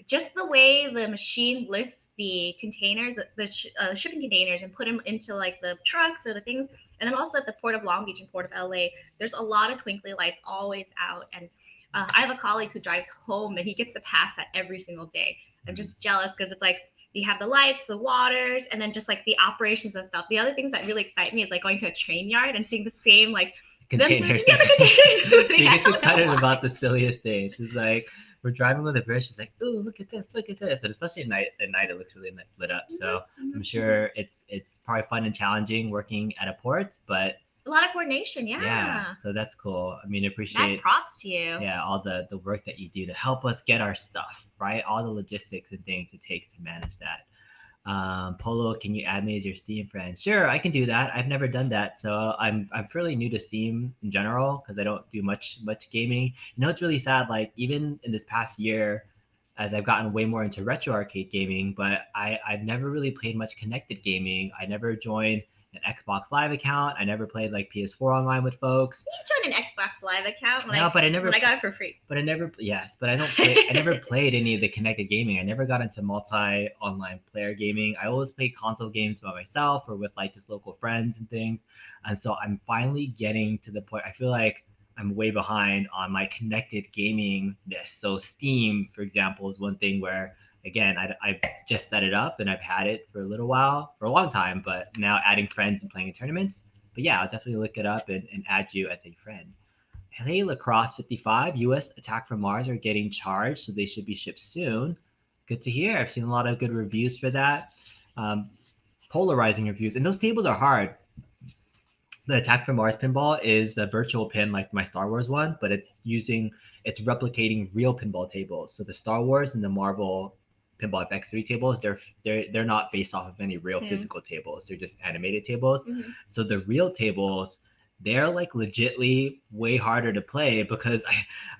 Just the way the machine lifts the containers, the shipping containers, and put them into like the trucks or the things, and then also at the Port of Long Beach and Port of LA, there's a lot of twinkly lights always out. And I have a colleague who drives home and he gets to pass that every single day. I'm just jealous because it's like you have the lights, the waters, and then just like the operations and stuff. The other things that really excite me is like going to a train yard and seeing the same like containers. The containers. She gets excited about the silliest things. She's like, we're driving with a bridge. She's like, "Ooh, look at this, look at this!" And especially at night, it looks really lit up. So I'm sure it's probably fun and challenging working at a port, but a lot of coordination. Yeah. So that's cool. I mean, appreciate. Props to you. Yeah, all the work that you do to help us get our stuff right. All the logistics and things it takes to manage that. Polo, can you add me as your Steam friend? Sure, I can do that. I've never done that, so I'm fairly new to Steam in general because I don't do much gaming. You know, it's really sad. Like even in this past year, as I've gotten way more into retro arcade gaming, but I've never really played much connected gaming. I never joined an Xbox Live account. I never played like PS4 online with folks. You joined an Xbox Live account when but I never. When I got it for free. But I never. Yes, but I don't. I never played any of the connected gaming. I never got into online player gaming. I always played console games by myself or with like just local friends and things. And so I'm finally getting to the point. I feel like I'm way behind on my connected gamingness. So Steam, for example, is one thing where. Again, I've just set it up and I've had it for a long time, but now adding friends and playing in tournaments. But yeah, I'll definitely look it up and add you as a friend. LA Lacrosse 55, US Attack from Mars are getting charged, so they should be shipped soon. Good to hear. I've seen a lot of good reviews for that. Polarizing reviews. And those tables are hard. The Attack from Mars pinball is a virtual pin like my Star Wars one, but it's replicating real pinball tables. So the Star Wars and the Marvel Pinball FX3 tables, they're not based off of any real physical tables. They're just animated tables. So the real tables, they're like legitly way harder to play because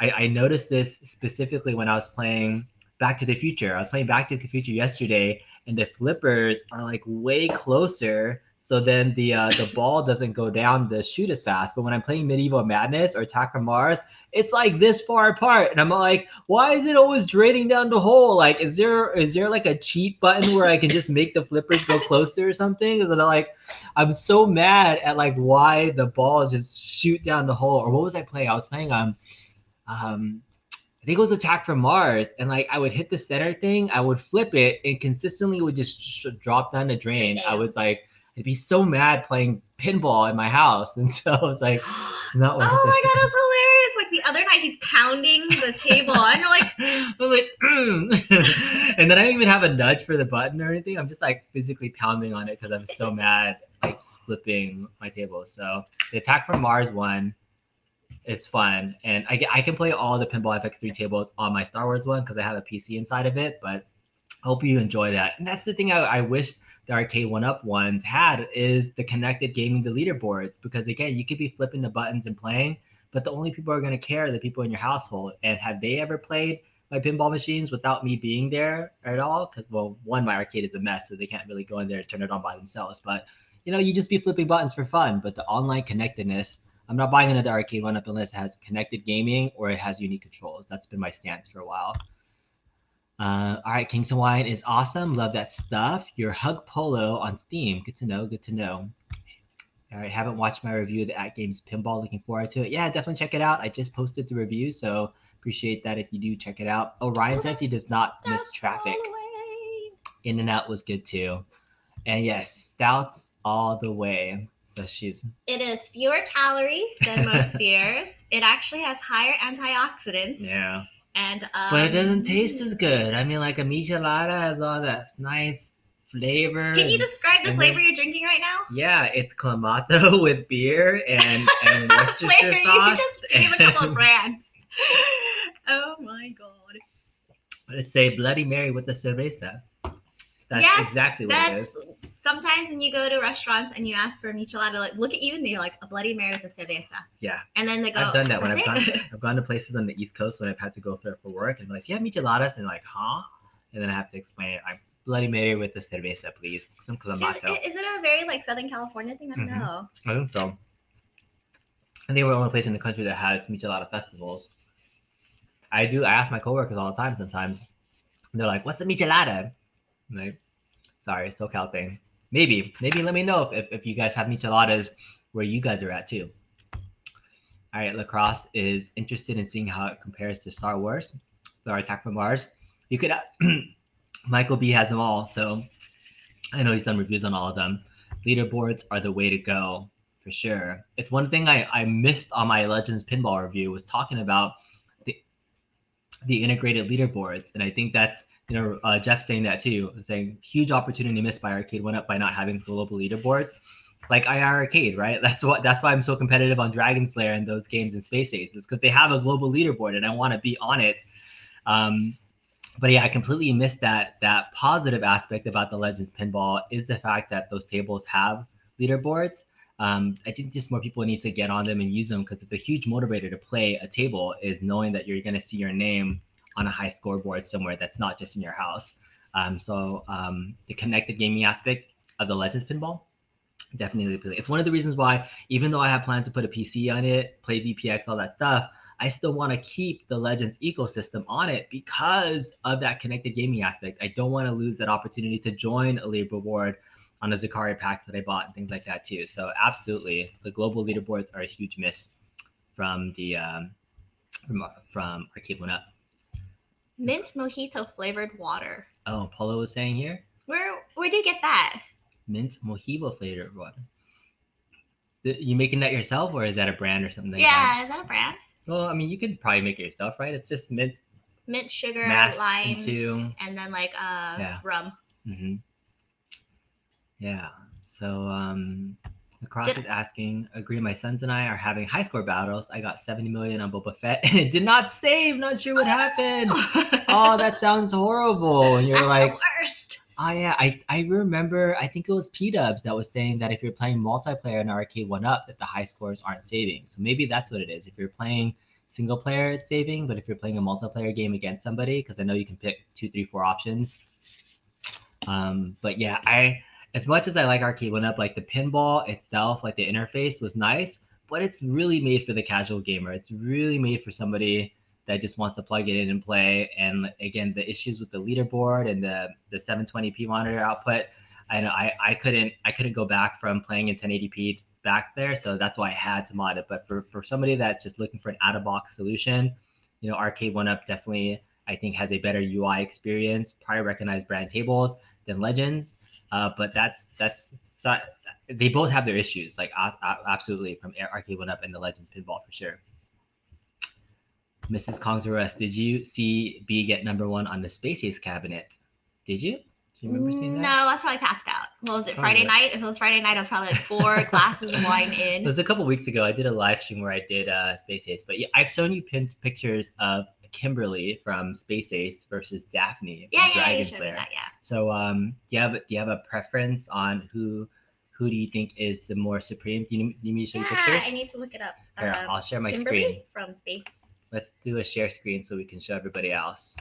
I noticed this specifically when I was playing Back to the Future. I was playing Back to the Future yesterday, and the flippers are like way closer. So then the ball doesn't go down the chute as fast. But when I'm playing Medieval Madness or Attack from Mars, it's like this far apart, and I'm like, why is it always draining down the hole? Like, is there like a cheat button where I can just make the flippers go closer or something? Is it like, I'm so mad at like why the balls just shoot down the hole? Or what was I playing? I was playing I think it was Attack from Mars, and like I would hit the center thing, I would flip it, and consistently would just drop down the drain. I would like, I'd be so mad playing pinball in my house, and so I was like, it's not worth it. Oh my god, that's hilarious! Like the other night, he's pounding the table, and you're like, I'm like, and then I don't even have a nudge for the button or anything. I'm just like physically pounding on it because I'm so mad, like flipping my table. So the Attack from Mars one is fun, and I can play all the Pinball FX3 tables on my Star Wars one because I have a PC inside of it. But I hope you enjoy that. And that's the thing I wish the Arcade 1-Up ones had, is the connected gaming, the leaderboards, because again, you could be flipping the buttons and playing, but the only people who are going to care are the people in your household. And have they ever played my pinball machines without me being there at all? Because, well, one, my arcade is a mess, so they can't really go in there and turn it on by themselves. But you just be flipping buttons for fun. But the online connectedness, I'm not buying another Arcade 1-Up unless it has connected gaming or it has unique controls. That's been my stance for a while. All right, Kingston Wine is awesome. Love that stuff. Your Hug Polo on Steam. Good to know. Good to know. All right, haven't watched my review of the At Games Pinball. Looking forward to it. Yeah, definitely check it out. I just posted the review, so appreciate that if you do check it out. Oh, Ryan says he does not miss traffic. In and Out was good too. And yes, stouts all the way. So it is fewer calories than most beers. It actually has higher antioxidants. Yeah. And but it doesn't taste as good. I mean, like a michelada has all that nice flavor. Can you describe the flavor you're drinking right now? Yeah, it's Clamato with beer and Worcestershire sauce. You just gave a couple of brands. Oh my god. It's a Bloody Mary with the cerveza. That's exactly what it is. Sometimes when you go to restaurants and you ask for a michelada, like look at you and you're like, a Bloody Mary with a cerveza. Yeah. And then they go, I've done that when I've gone to places on the East Coast when I've had to go there for work, and I'm like, do you have micheladas? And like, huh? And then I have to explain it. I'm Bloody Mary with the cerveza, please. Some Clamato. Is it a very like Southern California thing? I don't know. I think so. I think we're the only place in the country that has michelada festivals. I ask my coworkers all the time sometimes. And they're like, what's a michelada? I'm like, sorry, SoCal thing. Maybe let me know if you guys have micheladas where you guys are at too. All right, Lacrosse is interested in seeing how it compares to Star Wars or Attack from Mars. You could ask. Michael B has them all, so I know he's done reviews on all of them. Leaderboards are the way to go for sure. It's one thing I missed on my Legends Pinball review was talking about the integrated leaderboards, and I think that's Jeff saying that too, saying huge opportunity missed by Arcade 1-Up by not having global leaderboards, like IR Arcade, right? That's why I'm so competitive on Dragon Slayer and those games and Space Ace, is because they have a global leaderboard and I want to be on it. But yeah, I completely missed that positive aspect about the Legends Pinball is the fact that those tables have leaderboards. I think just more people need to get on them and use them, because it's a huge motivator to play a table, is knowing that you're going to see your name on a high scoreboard somewhere that's not just in your house. So the connected gaming aspect of the Legends Pinball, definitely. It's one of the reasons why, even though I have plans to put a PC on it, play VPX, all that stuff, I still want to keep the Legends ecosystem on it because of that connected gaming aspect. I don't want to lose that opportunity to join a leaderboard on the Zaccaria packs that I bought and things like that too. So absolutely, the global leaderboards are a huge miss from the from Arcade 1-Up. Mint mojito flavored water. Oh, Paulo was saying here. Where do you get that? Mint mojito flavored water. You making that yourself, or is that a brand or something? Yeah, is that a brand? Well, I mean, you could probably make it yourself, right? It's just mint sugar, limes, and then like rum. Mm-hmm. Yeah. So Lacrosse is asking, agree, my sons and I are having high score battles. I got 70 million on Boba Fett and it did not save. Not sure what happened. Oh, that sounds horrible. And you're That's like, the worst. Oh yeah, I remember, I think it was P-Dubs that was saying that if you're playing multiplayer in Arcade 1-Up, that the high scores aren't saving. So maybe that's what it is. If you're playing single player, it's saving, but if you're playing a multiplayer game against somebody, because I know you can pick 2, 3, 4 options. But yeah, as much as I like Arcade One Up, like the pinball itself, like the interface was nice, but it's really made for the casual gamer. It's really made for somebody that just wants to plug it in and play. And again, the issues with the leaderboard and the 720p monitor output, I know I couldn't go back from playing in 1080p back there, so that's why I had to mod it. But for somebody that's just looking for an out of box solution, you know, Arcade One Up definitely I think has a better UI experience, probably recognized brand tables than Legends. But that's so, they both have their issues, like absolutely from Arcade One Up and the Legends pinball for sure. Mrs. Kong's Arrest, did you see B get #1 on the Space Ace cabinet? Did you? Do you remember seeing that? No, I was probably passed out. What was it, Friday night? If it was Friday night, I was probably like 4 glasses of wine in. It was a couple weeks ago. I did a live stream where I did Space Ace, but yeah, I've shown you pictures of Kimberly from Space Ace versus Daphne from Dragon Slayer. That, yeah. So do you have a preference on who do you think is the more supreme? Do you need me to show you pictures? I need to look it up. Here, I'll share my Kimberly screen. From Space. Let's do a share screen so we can show everybody else.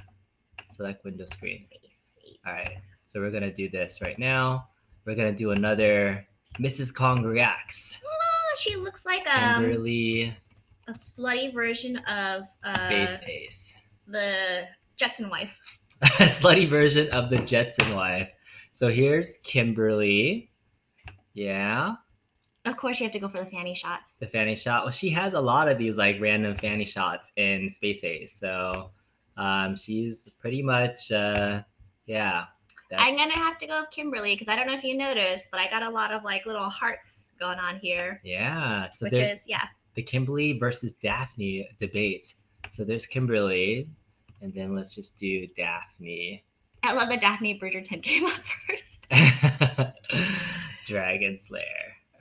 Select window screen. All right, so we're gonna do this right now. We're gonna do another Mrs. Kong reacts. Oh, she looks like Kimberly, a slutty version of Space Ace. The Jetson wife. A slutty version of the Jetson wife. So here's Kimberly. Yeah. Of course, you have to go for the fanny shot. The fanny shot. Well, she has a lot of these like random fanny shots in Space Ace. So she's pretty much, yeah. I'm going to have to go with Kimberly because I don't know if you noticed, but I got a lot of like little hearts going on here. Yeah. So which there's is, yeah. the Kimberly versus Daphne debate. So there's Kimberly, and then let's just do Daphne. I love that Daphne Bridgerton came up first. Dragon Slayer.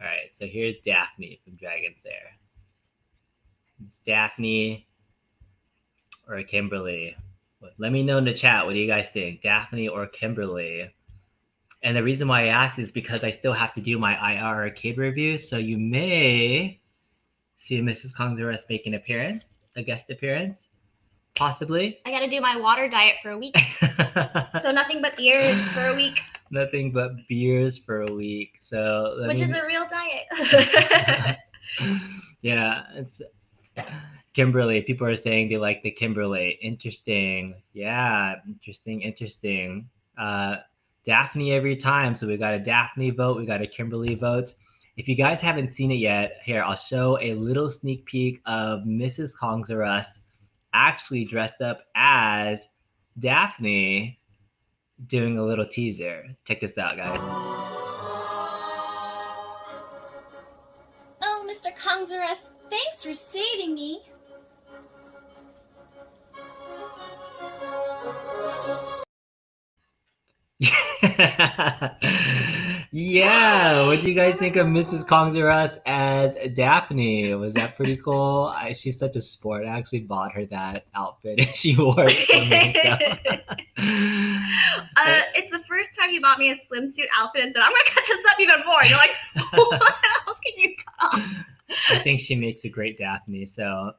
All right, so here's Daphne from Dragon Slayer. It's Daphne or Kimberly. Let me know in the chat. What do you guys think? Daphne or Kimberly? And the reason why I asked is because I still have to do my IR arcade review. So you may see Mrs. Kong's Arrest make an appearance, a guest appearance, possibly. I got to do my water diet for a week. So nothing but beers for a week. Nothing but beers for a week. So which is a real diet. Yeah, it's Kimberly. People are saying they like the Kimberly. Interesting. Yeah, interesting. Daphne every time. So we got a Daphne vote. We got a Kimberly vote. If you guys haven't seen it yet, here, I'll show a little sneak peek of Mrs. Kong's Arrest actually dressed up as Daphne doing a little teaser. Check this out, guys. Oh, Mr. Kong's Arrest, thanks for saving me. Yeah, what do you guys think of Mrs. Kong's Arrest as Daphne? Was that pretty cool? She's such a sport. I actually bought her that outfit and she wore it for me. It's the first time you bought me a swimsuit outfit and said, I'm going to cut this up even more. You're like, what else can you cut off? I think she makes a great Daphne, so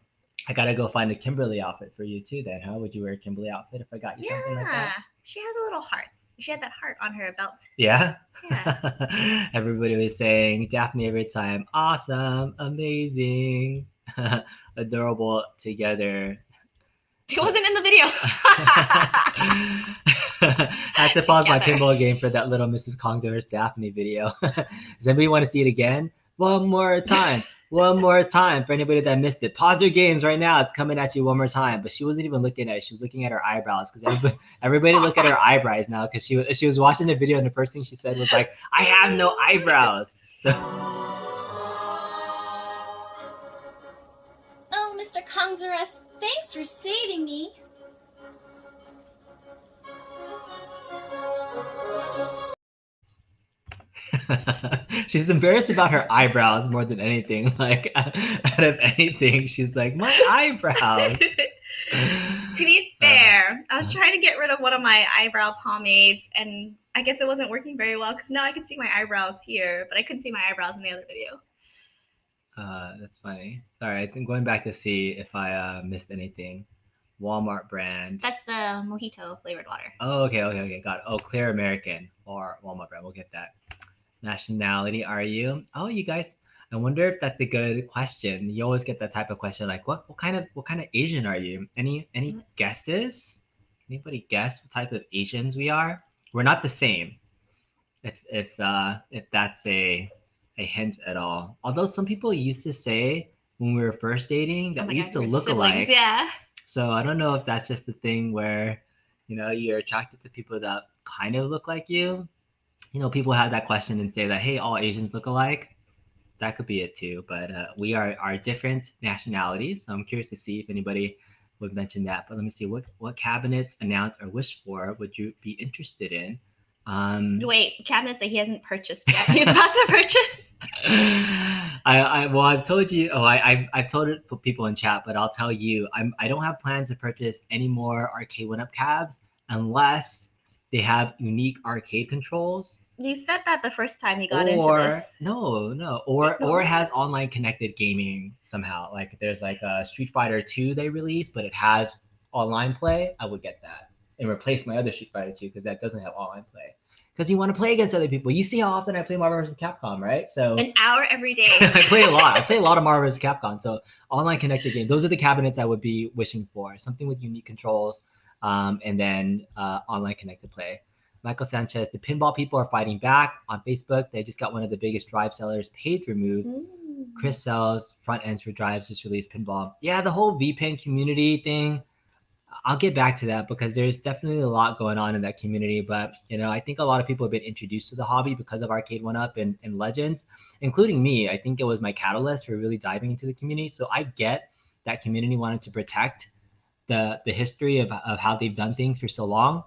I got to go find a Kimberly outfit for you too then, huh? Would you wear a Kimberly outfit if I got you something like that? Yeah, she has a little heart. She had that heart on her belt. Yeah? Yeah. Everybody was saying Daphne every time. Awesome. Amazing. Adorable together. It wasn't in the video. Had to pause my pinball game for that little Mrs. Kong's Arrest Daphne video. Does anybody want to see it again? One more time. One more time for anybody that missed it. Pause your games right now. It's coming at you one more time. But she wasn't even looking at it. She was looking at her eyebrows because everybody look at her eyebrows now because she was watching the video and the first thing she said was like, I have no eyebrows. So. Oh, Mr. Kong's Arrest, thanks for saving me. She's embarrassed about her eyebrows more than anything. Like out of anything, she's like, my eyebrows. To be fair, I was trying to get rid of one of my eyebrow pomades and I guess it wasn't working very well because now I can see my eyebrows here, but I couldn't see my eyebrows in the other video. That's funny. Sorry, I think going back to see if I missed anything. Walmart brand. That's the mojito flavored water. Oh, okay. Got it. Oh, Clear American or Walmart brand. We'll get that. nationality are you? Oh, you guys, I wonder if that's a good question. You always get that type of question, like what kind of Asian are you? Any guesses? Anybody guess what type of Asians we are? We're not the same. If that's a hint at all. Although some people used to say when we were first dating Oh that my we god, used to we're look siblings. alike. Yeah. So I don't know if that's just a thing where, you're attracted to people that kind of look like you. People have that question and say that, hey, all Asians look alike. That could be it too. But we are different nationalities. So I'm curious to see if anybody would mention that. But let me see what cabinets, announce, or wish for would you be interested in? Wait, cabinet that he hasn't purchased yet. He's about to purchase. Well, I've told you. Oh, I've told it for people in chat, but I'll tell you, I don't have plans to purchase any more arcade one up cabs unless they have unique arcade controls. You said that the first time he got into this. No, or has online connected gaming somehow. Like there's like a Street Fighter 2 they released, but it has online play. I would get that and replace my other Street Fighter 2 because that doesn't have online play. Because you want to play against other people. You see how often I play Marvel vs. Capcom, right? So An hour every day. I play a lot. I play a lot of Marvel vs. Capcom. So online connected games. Those are the cabinets I would be wishing for. Something with unique controls, and then online connected play. Michael Sanchez, the pinball people are fighting back on Facebook. They just got one of the biggest drive sellers page removed. Chris sells front ends for drives, just released pinball. Yeah, the whole VPN community thing. I'll get back to that because there's definitely a lot going on in that community. But I think a lot of people have been introduced to the hobby because of Arcade One Up and Legends, including me. I think it was my catalyst for really diving into the community. So I get that community wanted to protect the history of how they've done things for so long.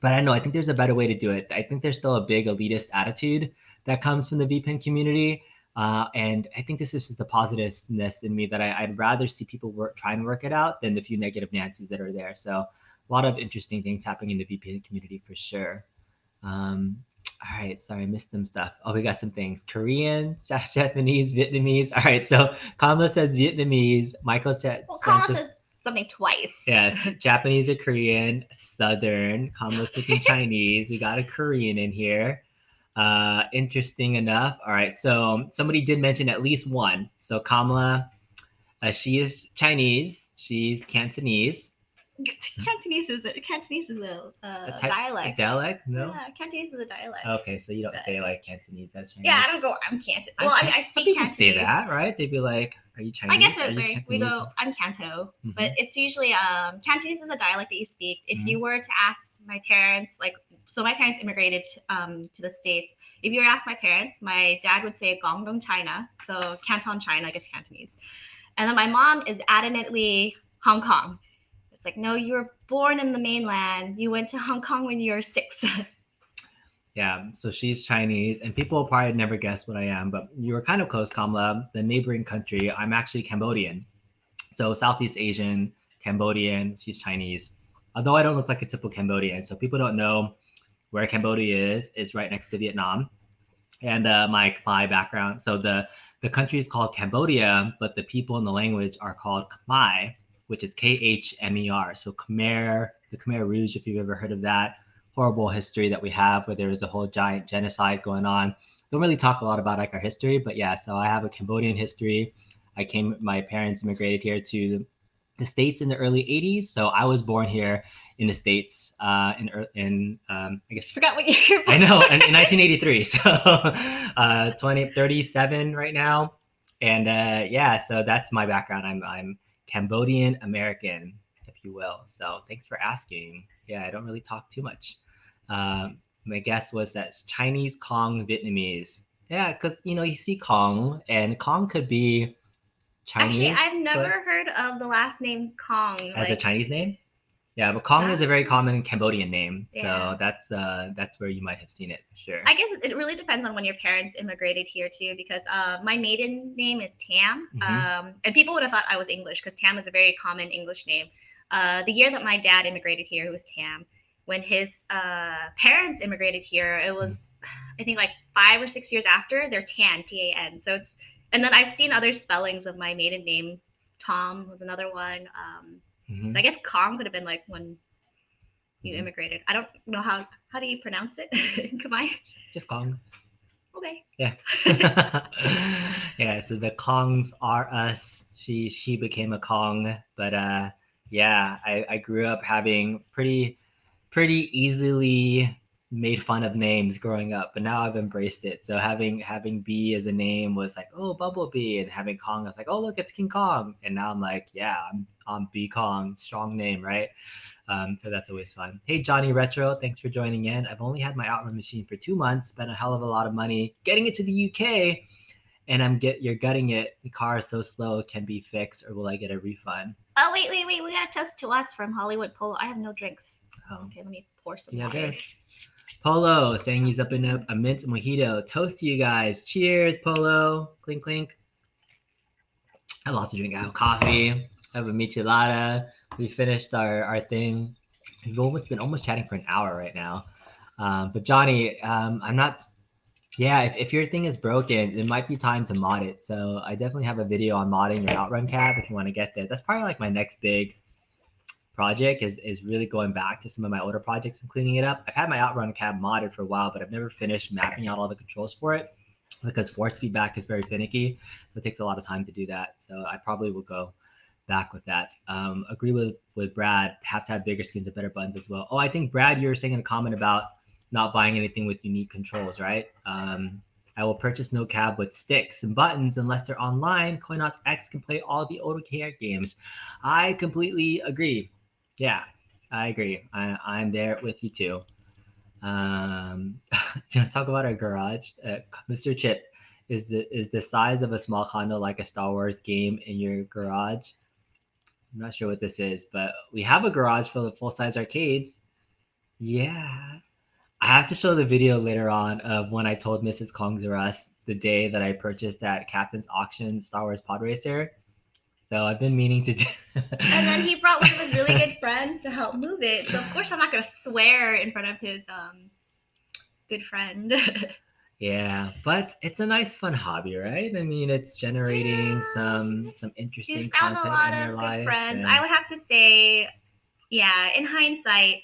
But I don't know. I think there's a better way to do it. I think there's still a big elitist attitude that comes from the VPN community. And I think this is just the positiveness in me that I'd rather see people try and work it out than the few negative Nancy's that are there. So a lot of interesting things happening in the VPN community for sure. All right, sorry, I missed some stuff. Oh, we got some things. Korean, Japanese, Vietnamese. All right, so Kamala says Vietnamese. Michael said. Well, Kamala says something twice. Yes, Japanese or Korean, Southern. Kamala's speaking Chinese. We got a Korean in here. Interesting enough. All right, so somebody did mention at least one. So Kamala, she is Chinese. She's Cantonese. Cantonese is a dialect. A dialect? No. Yeah, Cantonese is a dialect. Okay, so you don't say like Cantonese. That's Chinese. Yeah, I don't go. I'm Canton. Well, I some speak people Cantonese. say that, right? They'd be like, "Are you Chinese?" I guess we Cantonese? go. I'm Canto, Mhm. but it's usually Cantonese is a dialect that you speak. If Mhm. you were to ask my parents, so my parents immigrated to the States. If you were to ask my parents, my dad would say Guangdong, China, so Canton, China, I guess Cantonese, and then my mom is adamantly Hong Kong. It's like, no, you were born in the mainland. You went to Hong Kong when you were 6. Yeah, so she's Chinese, and people will probably never guess what I am, but you were kind of close, Kamala. The neighboring country, I'm actually Cambodian. So Southeast Asian, Cambodian, she's Chinese. Although I don't look like a typical Cambodian, so people don't know where Cambodia is. It's right next to Vietnam. And my background, so the country is called Cambodia, but the people in the language are called Khmer, which is Khmer. So Khmer, the Khmer Rouge, if you've ever heard of that horrible history that we have, where there was a whole giant genocide going on. Don't really talk a lot about like our history, but yeah. So I have a Cambodian history. My parents immigrated here to the States in the early 80s. So I was born here in the States in I guess Forgot what year. I know in 1983. So 37 right now. And yeah, so that's my background. I'm Cambodian American, if you will. So thanks for asking. Yeah, I don't really talk too much. My guess was that it's Chinese, Kong, Vietnamese. Yeah, because you see Kong, and Kong could be Chinese. Actually, I've never heard of the last name Kong. As a Chinese name? Yeah, but Kong is a very common Cambodian name, Yeah. so that's where you might have seen it for sure. I guess it really depends on when your parents immigrated here too, because my maiden name is Tam, and people would have thought I was English because Tam is a very common English name. The year that my dad immigrated here, it was Tam. When his parents immigrated here, it was I think like 5 or 6 years after. They're Tan, Tan. So it's, and then I've seen other spellings of my maiden name. Tom was another one. So I guess Kong could have been like when you immigrated. I don't know how do you pronounce it? Khmer? Just Kong. Okay. Yeah. Yeah, so the Kongs are us. She became a Kong, but yeah, I grew up having pretty easily made fun of names growing up, but now I've embraced it. So having B as a name was like, oh, Bumblebee, and having Kong, I was like, oh, look, it's King Kong. And now I'm like, yeah, I'm B Kong, strong name, right? So that's always fun. Hey, Johnny Retro, thanks for joining in. I've only had my Outrun machine for 2 months, spent a hell of a lot of money getting it to the UK, and you're gutting it. The car is so slow, it can be fixed, or will I get a refund? Oh, wait. We got a toast to us from Hollywood Polo. I have no drinks. Oh, Okay, let me pour some yeah, water. this. Polo saying he's up in a mint mojito. Toast to you guys. Cheers, Polo. Clink, clink. I have lots to drink. I have coffee. I have a michelada. We finished our thing. We've almost chatting for an hour right now. But Johnny, I'm not. Yeah, if your thing is broken, it might be time to mod it. So I definitely have a video on modding your Outrun cab if you want to get there. That's probably like my next big project is really going back to some of my older projects and cleaning it up. I've had my Outrun cab modded for a while, but I've never finished mapping out all the controls for it because force feedback is very finicky. It takes a lot of time to do that. So I probably will go back with that. Agree with Brad. Have to have bigger screens and better buttons as well. Oh, I think Brad, you were saying in a comment about not buying anything with unique controls, right? I will purchase no cab with sticks and buttons unless they're online. Coinox X can play all the AutoCAD games. I completely agree. Yeah, I agree. I'm there with you too. Talk about our garage. Mr. Chip, is the size of a small condo like a Star Wars game in your garage? I'm not sure what this is, but we have a garage full of full-size arcades. Yeah. I have to show the video later on of when I told Mrs. Kongs R Us the day that I purchased that Captain's Auction Star Wars Pod Racer. So I've been meaning to do. And then he brought one of his really good friends to help move it. So of course I'm not gonna swear in front of his good friend. Yeah, but it's a nice, fun hobby, right? I mean, it's generating some interesting He's found a content lot in their of life. good friends. and- I would have to say, yeah, in hindsight,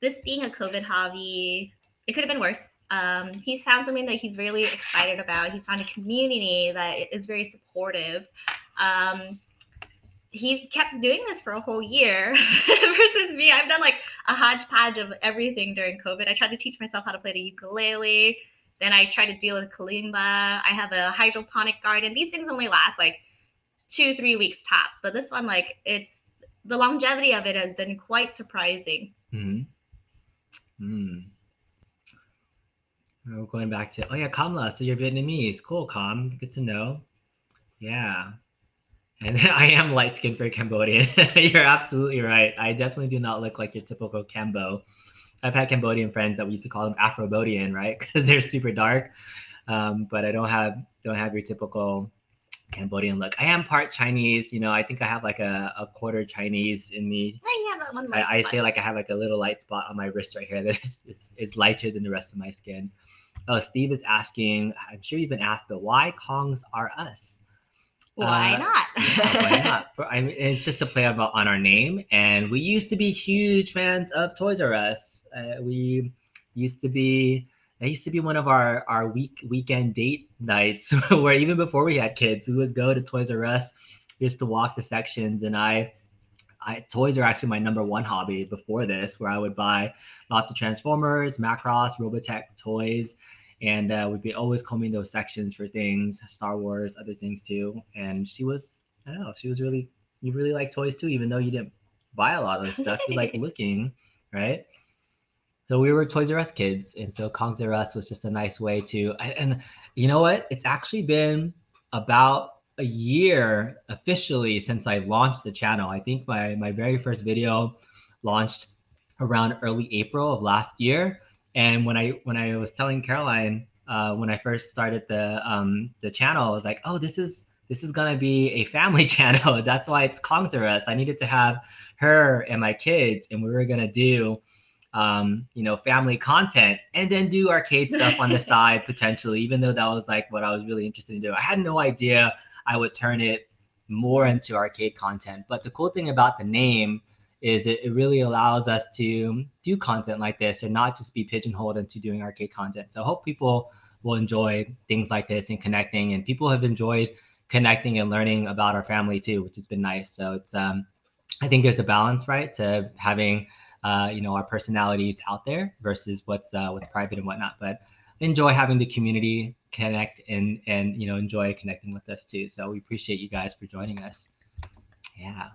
this being a COVID hobby, it could have been worse. He's found something that he's really excited about. He's found a community that is very supportive. He's kept doing this for a whole year versus me. I've done like a hodgepodge of everything during COVID. I tried to teach myself how to play the ukulele. Then I tried to deal with kalimba. I have a hydroponic garden. These things only last like 2-3 weeks tops. But this one, like, it's the longevity of it has been quite surprising. Mhm. We're going back to, oh yeah, Kamla, so you're Vietnamese. Cool, Kam. Good to know. Yeah. And I am light skinned for Cambodian. You're absolutely right. I definitely do not look like your typical Cambo. I've had Cambodian friends that we used to call them Afro-Bodian, right? Because they're super dark. But I don't have your typical Cambodian look. I am part Chinese. I think I have like a quarter Chinese in me. I have that one. I say like I have like a little light spot on my wrist right here that is lighter than the rest of my skin. Oh, Steve is asking, I'm sure you've been asked, but why Kongs are us? Why not? Why not? I mean, it's just a play on our name. And we used to be huge fans of Toys R Us. That used to be one of our weekend date nights where even before we had kids, we would go to Toys R Us just to walk the sections. And toys are actually my number one hobby before this, where I would buy lots of Transformers, Macross, Robotech toys, and we'd be always combing those sections for things, Star Wars, other things too. And you really like toys too, even though you didn't buy a lot of this stuff. You like looking, right? So we were Toys R Us kids, and so Kongs R Us was just a nice way to. And you know what? It's actually been about a year officially since I launched the channel. I think my very first video launched around early April of last year. And when I was telling Caroline when I first started the channel, I was like, oh, this is gonna be a family channel. That's why it's Kongs R Us. I needed to have her and my kids, and we were gonna do family content and then do arcade stuff on the side potentially, even though that was like what I was really interested in doing. I had no idea I would turn it more into arcade content. But the cool thing about the name is it really allows us to do content like this and not just be pigeonholed into doing arcade content. So I hope people will enjoy things like this and connecting, and people have enjoyed connecting and learning about our family too, which has been nice. So it's I think there's a balance, right, to having our personalities out there versus what's private and whatnot. But enjoy having the community connect and enjoy connecting with us too. So we appreciate you guys for joining us. Yeah.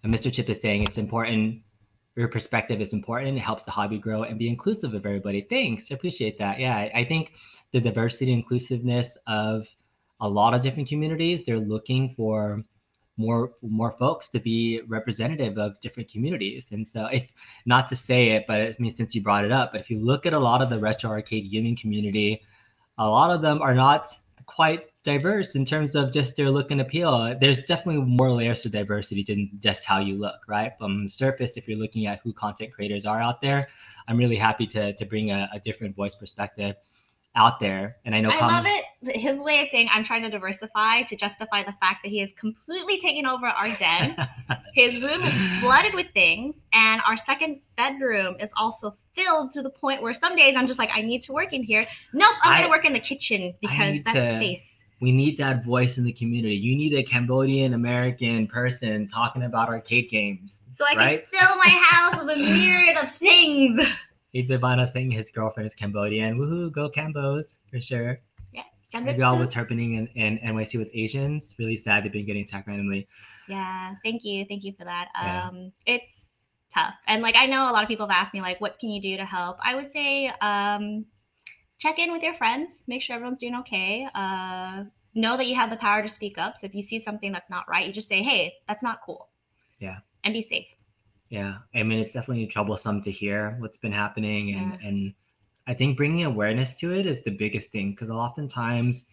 And Mr. Chip is saying it's important. Your perspective is important. It helps the hobby grow and be inclusive of everybody. Thanks. I appreciate that. Yeah, I think the diversity and inclusiveness of a lot of different communities, they're looking for more folks to be representative of different communities. And so, if not to say it, but I mean, since you brought it up, but if you look at a lot of the retro arcade gaming community, a lot of them are not quite diverse in terms of just their look and appeal. There's definitely more layers to diversity than just how you look, right? From the surface, if you're looking at who content creators are out there, I'm really happy to bring a different voice perspective out there. And I know I love it. His way of saying I'm trying to diversify to justify the fact that he has completely taken over our den. His room is flooded with things, and our second bedroom is also filled to the point where some days I'm just like, I need to work in here. Nope, I'm gonna work in the kitchen because that's space. We need that voice in the community. You need a Cambodian American person talking about arcade games. So I can fill my house with a myriad of things. Vivano saying his girlfriend is Cambodian. Woohoo, go Cambos, for sure. Yeah. Maybe all what's happening in NYC with Asians. Really sad they've been getting attacked randomly. Yeah, thank you for that. It's tough. And like I know a lot of people have asked me like, what can you do to help? I would say check in with your friends, make sure everyone's doing okay. Know that you have the power to speak up. So if you see something that's not right, you just say, hey, that's not cool. Yeah. And be safe. Yeah, I mean, it's definitely troublesome to hear what's been happening. And I think bringing awareness to it is the biggest thing, because oftentimes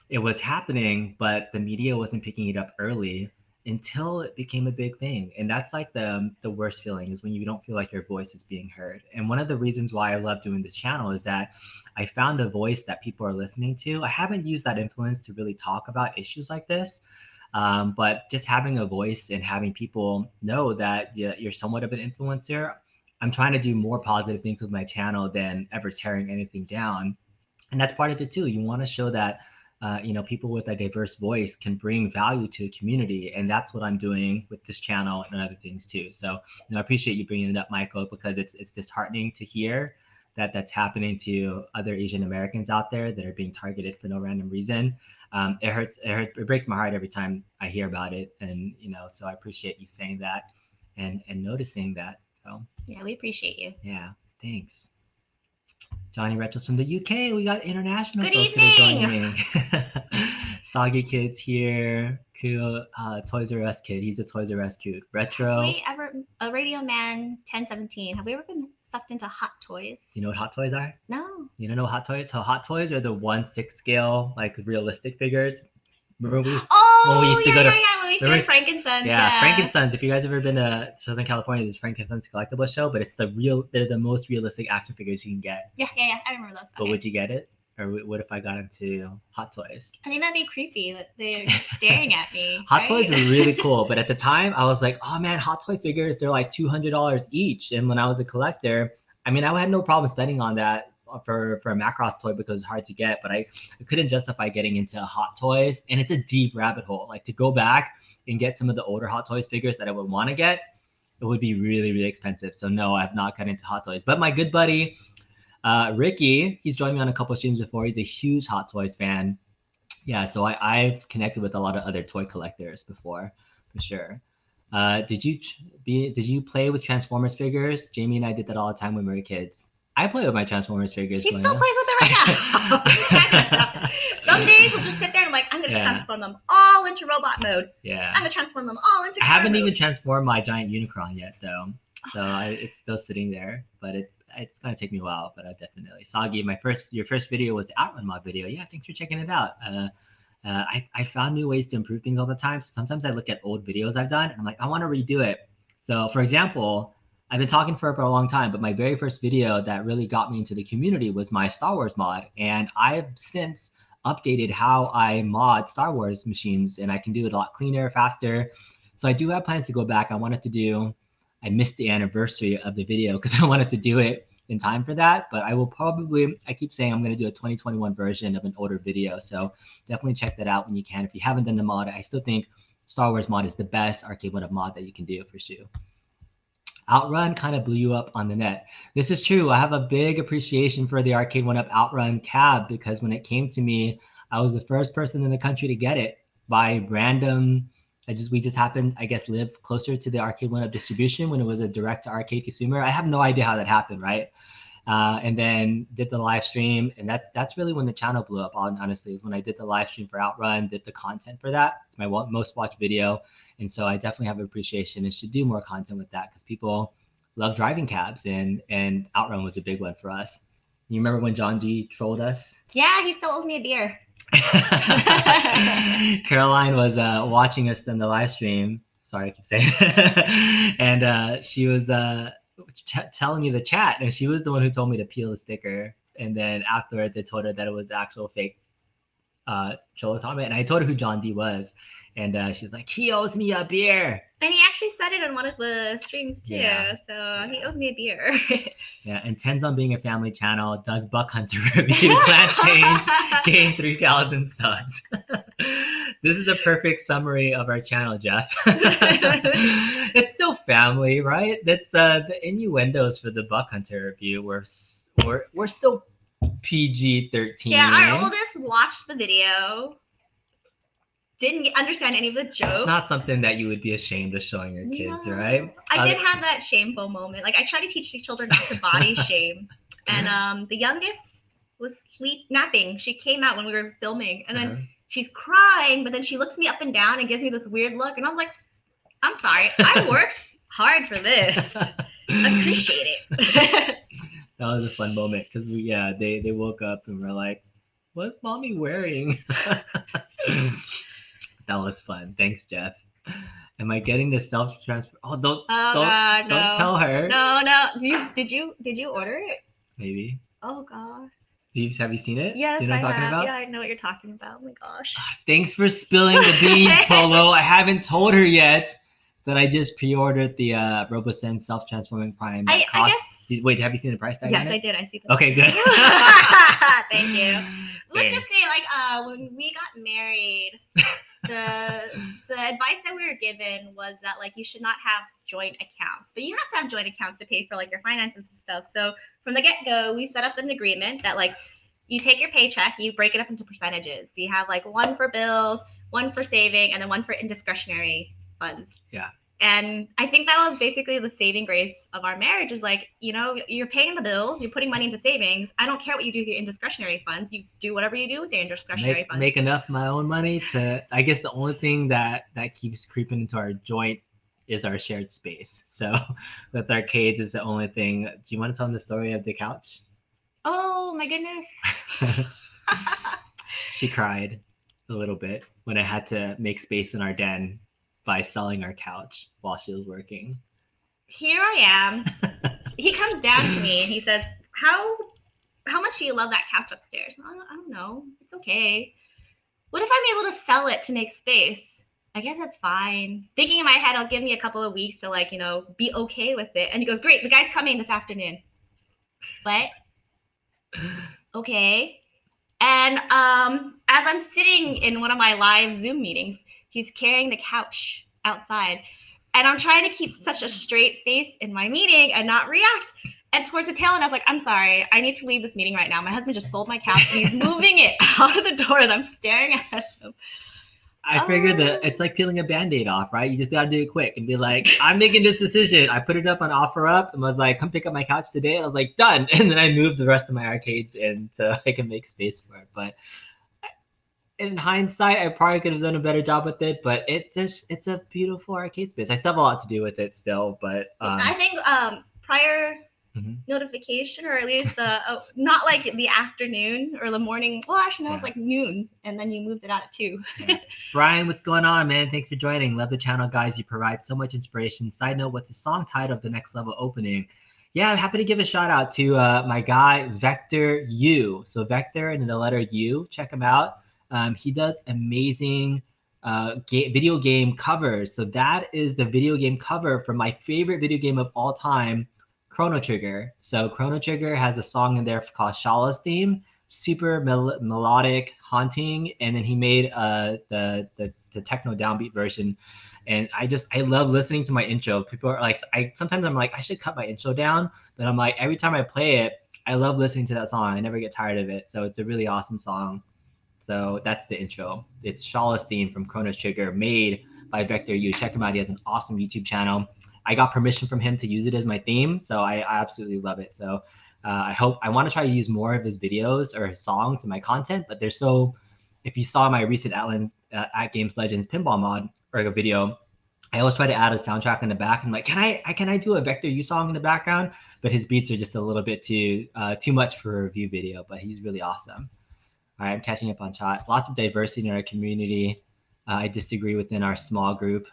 it was happening, but the media wasn't picking it up early until it became a big thing. And that's like the worst feeling, is when you don't feel like your voice is being heard. And one of the reasons why I love doing this channel is that I found a voice that people are listening to. I haven't used that influence to really talk about issues like this. But just having a voice and having people know that you're somewhat of an influencer, I'm trying to do more positive things with my channel than ever tearing anything down. And that's part of it too. You want to show that, people with a diverse voice can bring value to a community. And that's what I'm doing with this channel and other things too. So, I appreciate you bringing it up, Michael, because it's disheartening to hear that that's happening to other Asian Americans out there that are being targeted for no random reason. It hurts. It breaks my heart every time I hear about it. And, so I appreciate you saying that and noticing that. So yeah, we appreciate you. Yeah. Thanks. Johnny Retchels from the UK. We got international Good folks evening. That are joining. Soggy Kids here. Cool. Toys R Us kid. He's a Toys R Us kid. Retro. Have we ever, a Radio Man 1017, have we ever been sucked into Hot Toys? You know what Hot Toys are? No. You don't know Hot Toys? So Hot Toys are the 1/6 scale, like realistic figures. Remember when we used to go to when we used to go to Frankenstein's. Yeah, Frankenstein's. If you guys ever been to Southern California, there's Frankenstein's collectible show, but it's they're the most realistic action figures you can get. Yeah, I remember those. But would you get it? Or what if I got into Hot Toys? I think that'd be creepy that they're staring at me. Hot Toys are really cool, but at the time I was like, oh man, Hot Toy figures, they're like $200 each. And when I was a collector, I mean, I had no problem spending on that for a Macross toy because it's hard to get, but I couldn't justify getting into Hot Toys. And it's a deep rabbit hole. Like, to go back and get some of the older Hot Toys figures that I would want to get, it would be really, really expensive. So no, I've not gotten into Hot Toys. But my good buddy, Ricky, he's joined me on a couple of streams before. He's a huge Hot Toys fan. Yeah, so I've connected with a lot of other toy collectors before, for sure. Did you play with Transformers figures? Jamie and I did that all the time when we were kids. I play with my Transformers figures. He still plays with them right now. Some days we'll just sit there and like, I'm gonna transform them all into robot mode. Yeah. I'm gonna transform them all into. I haven't even transformed my giant Unicron yet, though. So it's still sitting there, but it's gonna take me a while. But I definitely. Soggy, your first video was the Outrun mod video. Yeah, thanks for checking it out. I found new ways to improve things all the time. So sometimes I look at old videos I've done and I'm like, I want to redo it. So for example, I've been talking for a long time, but my very first video that really got me into the community was my Star Wars mod. And I've since updated how I mod Star Wars machines, and I can do it a lot cleaner, faster. So I do have plans to go back. I wanted to do I missed the anniversary of the video because I wanted to do it in time for that. But I will probably, I keep saying I'm going to do a 2021 version of an older video. So definitely check that out when you can. If you haven't done the mod, I still think Star Wars mod is the best arcade one-up mod that you can do for Shu. Outrun kind of blew you up on the net. This is true. I have a big appreciation for the arcade one-up Outrun cab because when it came to me, I was the first person in the country to get it by random. We just happened, I guess, live closer to the arcade one-up distribution when it was a direct to arcade consumer. I have no idea how that happened, right? And then did the live stream, and that's really when the channel blew up. Honestly, is when I did the live stream for Outrun, did the content for that. It's my most watched video, and so I definitely have appreciation and should do more content with that because people love driving cabs, and Outrun was a big one for us. You remember when John G trolled us? Yeah, he still owes me a beer. Caroline was watching us in the live stream. Sorry, I keep saying, and she was telling me the chat, and she was the one who told me to peel the sticker. And then afterwards, I told her that it was actual fake Cholo Tame, and I told her who John D was, and she was like, "He owes me a beer." And he actually said it on one of the streams too. Yeah. So he owes me a beer. Yeah, intends on being a family channel. Does Buck Hunter review? Plans change. Gain 3,000 subs. This is a perfect summary of our channel, Jeff. It's still family, right? That's the innuendos for the Buck Hunter review. We're still PG-13. Yeah, our oldest watched the video. Didn't understand any of the jokes. It's not something that you would be ashamed of showing your kids, No. right? I did have that shameful moment. Like I try to teach the children not to body shame. And the youngest was napping. She came out when we were filming, and then she's crying, but then she looks me up and down and gives me this weird look, and I was like, "I'm sorry, I worked hard for this. Appreciate it." That was a fun moment because they woke up and were like, "What's mommy wearing?" That was fun. Thanks, Jeff. Am I getting the self-transfer? Oh, don't tell her. No. Did you order it? Maybe. Oh God. Have you seen it? Yes, you know what I'm talking about? Yeah, I know what you're talking about. Oh my gosh. Thanks for spilling the beans, Polo. I haven't told her yet that I just pre-ordered the RoboSense self-transforming Prime. I guess. Wait, have you seen the price tag? Yes, I did. I see that. Okay, good. Thank you. Let's just say, like, when we got married, the advice that we were given was that, like, you should not have joint accounts, but you have to have joint accounts to pay for, like, your finances and stuff. So from the get-go, we set up an agreement that, like, you take your paycheck, you break it up into percentages. So you have, like, one for bills, one for saving, and then one for indiscretionary funds. Yeah. And I think that was basically the saving grace of our marriage is like, you know, you're paying the bills, you're putting money into savings. I don't care what you do with your indiscretionary funds. You do whatever you do with your indiscretionary funds. Make enough of my own money to, I guess the only thing that keeps creeping into our joint is our shared space. So with arcades is the only thing. Do you want to tell them the story of the couch? Oh my goodness. She cried a little bit when I had to make space in our den by selling our couch while she was working. Here I am. He comes down to me and he says, how much do you love that couch upstairs? I don't know. It's okay. What if I'm able to sell it to make space? I guess that's fine. Thinking in my head, it'll give me a couple of weeks to, like, you know, be okay with it. And he goes, great, the guy's coming this afternoon. What? Okay. And as I'm sitting in one of my live Zoom meetings, he's carrying the couch outside. And I'm trying to keep such a straight face in my meeting and not react. And towards the tail end, I was like, I'm sorry, I need to leave this meeting right now. My husband just sold my couch and he's moving it out of the door as I'm staring at him. I figured that it's like peeling a Band-Aid off, right? You just gotta do it quick and be like, I'm making this decision. I put it up on OfferUp and was like, come pick up my couch today. And I was like, done. And then I moved the rest of my arcades in so I can make space for it. But in hindsight, I probably could have done a better job with it, but it's a beautiful arcade space. I still have a lot to do with it still, but I think prior notification, or at least not like the afternoon or the morning. Well, actually, no, it's like noon, and then you moved it out at 2. Yeah. Brian, what's going on, man? Thanks for joining. Love the channel, guys. You provide so much inspiration. Side note, what's the song title of the next level opening? Yeah, I'm happy to give a shout out to my guy, Vector U. So Vector and then the letter U, check him out. He does amazing video game covers. So that is the video game cover for my favorite video game of all time, Chrono Trigger. So Chrono Trigger has a song in there called Shala's Theme, super melodic, haunting, and then he made the techno downbeat version. And I love listening to my intro. People are like, sometimes I'm like, I should cut my intro down, but I'm like, every time I play it, I love listening to that song. I never get tired of it. So it's a really awesome song. So that's the intro. It's Shala's Theme from Chrono Trigger, made by Vector U. Check him out. He has an awesome YouTube channel. I got permission from him to use it as my theme, so I absolutely love it. So I want to try to use more of his videos or his songs in my content, but they're so. If you saw my recent at Games Legends pinball mod or a video, I always try to add a soundtrack in the back. I'm like, can I do a Vector U song in the background? But his beats are just a little bit too much for a review video. But he's really awesome. All right, I'm catching up on chat. Lots of diversity in our community. I disagree within our small group.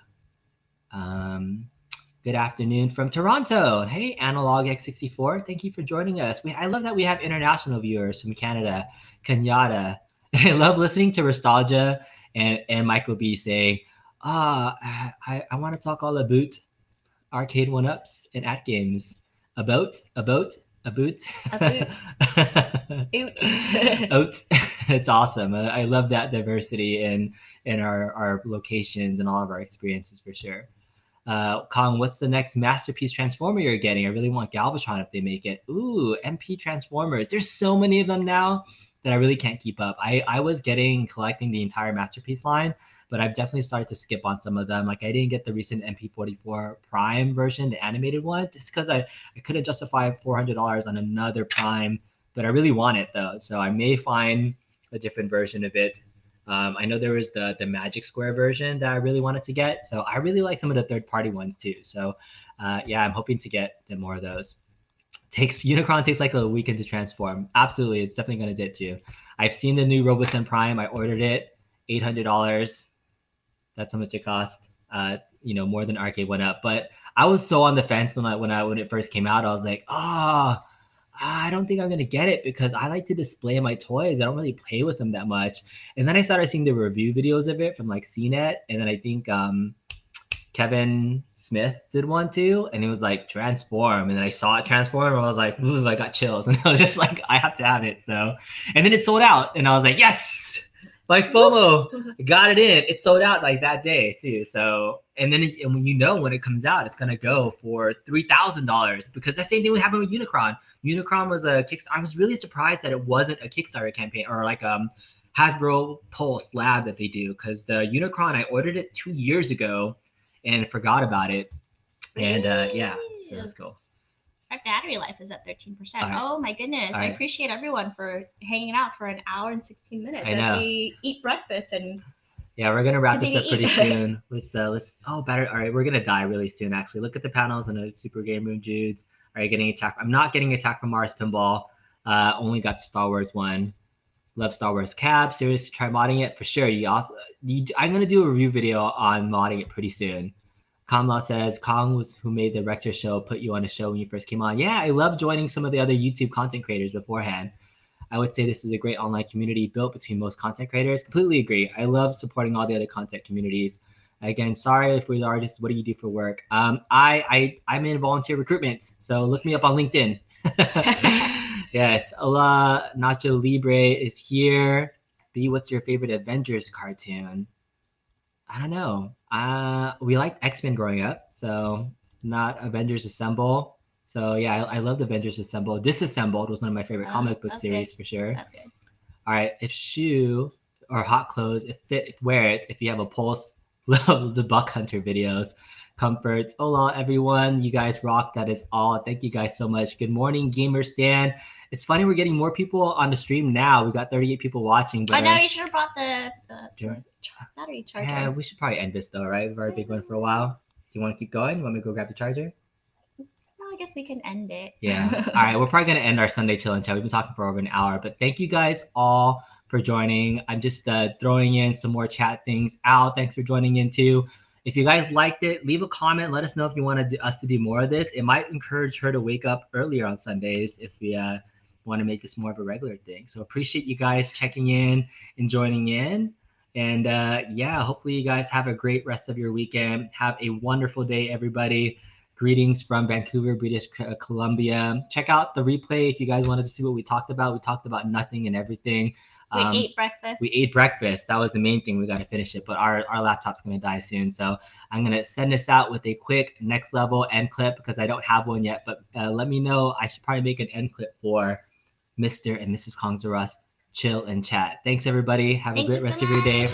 Good afternoon from Toronto. Hey, Analog X64. Thank you for joining us. I love that we have international viewers from Canada, Kenyatta. I love listening to Nostalgia and Michael B say, I want to talk all about arcade one-ups and at games. About. Oot. It's awesome. I love that diversity in our locations and all of our experiences for sure. Kong, what's the next masterpiece transformer you're getting? I really want Galvatron if they make it. Ooh, MP Transformers. There's so many of them now that I really can't keep up. I was collecting the entire masterpiece line, but I've definitely started to skip on some of them. Like I didn't get the recent MP44 Prime version, the animated one, just because I couldn't justify $400 on another Prime, but I really want it though. So I may find a different version of it. I know there was the Magic Square version that I really wanted to get. So I really like some of the third-party ones too. So yeah, I'm hoping to get more of those. Unicron takes like a weekend to transform. Absolutely, it's definitely going to do it too. I've seen the new Robosen Prime. I ordered it, $800. That's how much it cost. More than Arcade went up. But I was so on the fence when it first came out. I was like, I don't think I'm going to get it because I like to display my toys. I don't really play with them that much. And then I started seeing the review videos of it from like CNET. And then I think Kevin Smith did one too. And it was like transform. And then I saw it transform. And I was like, ooh, I got chills. And I was just like, I have to have it. So, and then it sold out. And I was like, yes, my FOMO got it in. It sold out like that day too. So, and then when it comes out, it's going to go for $3,000 because the same thing would happen with Unicron. Unicron was a Kickstarter. I was really surprised that it wasn't a Kickstarter campaign or like Hasbro Pulse Lab that they do, because the Unicron, I ordered it 2 years ago and forgot about it. And yeah, so that's cool. Our battery life is at 13%. Oh my goodness. I appreciate everyone for hanging out for an hour and 16 minutes as we eat breakfast and yeah, we're gonna wrap this up pretty soon. Let's battery. All right, we're gonna die really soon. Actually, look at the panels in the Super Game Room, Judes. Are you getting attacked? I'm not getting attacked from Mars Pinball. Only got the Star Wars one. Love Star Wars Cab. Seriously, try modding it for sure. I'm gonna do a review video on modding it pretty soon. Kamla says Kong was who made the Rector show. Put you on a show when you first came on. Yeah, I love joining some of the other YouTube content creators beforehand. I would say this is a great online community built between most content creators. Completely agree. I love supporting all the other content communities. Again, sorry if we're artists. What do you do for work? I'm in volunteer recruitment, so look me up on LinkedIn. Yes, Allah Nacho Libre is here. B, what's your favorite Avengers cartoon? I don't know. We liked X-Men growing up, so not Avengers Assemble. So yeah, I loved Avengers Assemble. Disassembled was one of my favorite comic book series for sure. That's good. All right, if shoe or hot clothes, wear it. If you have a pulse, love the Buck Hunter videos. Comforts. Hola everyone, you guys rock. That is all. Thank you guys so much. Good morning, Gamer Stan. It's funny we're getting more people on the stream now. We got 38 people watching. But I know you should have brought the battery charger. Yeah, we should probably end this though, right? We've already been going for a while. Do you want to keep going? You want me to go grab the charger? I guess we can end it. Yeah. All right. We're probably going to end our Sunday chill and chat. We've been talking for over an hour, but thank you guys all for joining. I'm just throwing in some more chat things out. Thanks for joining in too. If you guys liked it, leave a comment. Let us know if you want us to do more of this. It might encourage her to wake up earlier on Sundays if we want to make this more of a regular thing. So appreciate you guys checking in and joining in. And yeah, hopefully you guys have a great rest of your weekend. Have a wonderful day, everybody. Greetings from Vancouver, British Columbia. Check out the replay if you guys wanted to see what we talked about. We talked about nothing and everything. We ate breakfast. We ate breakfast. That was the main thing. We got to finish it, but our laptop's going to die soon. So I'm going to send this out with a quick next level end clip because I don't have one yet. But let me know. I should probably make an end clip for Mr. and Mrs. Kongs R Us chill and chat. Thanks, everybody. Have a great rest of your day.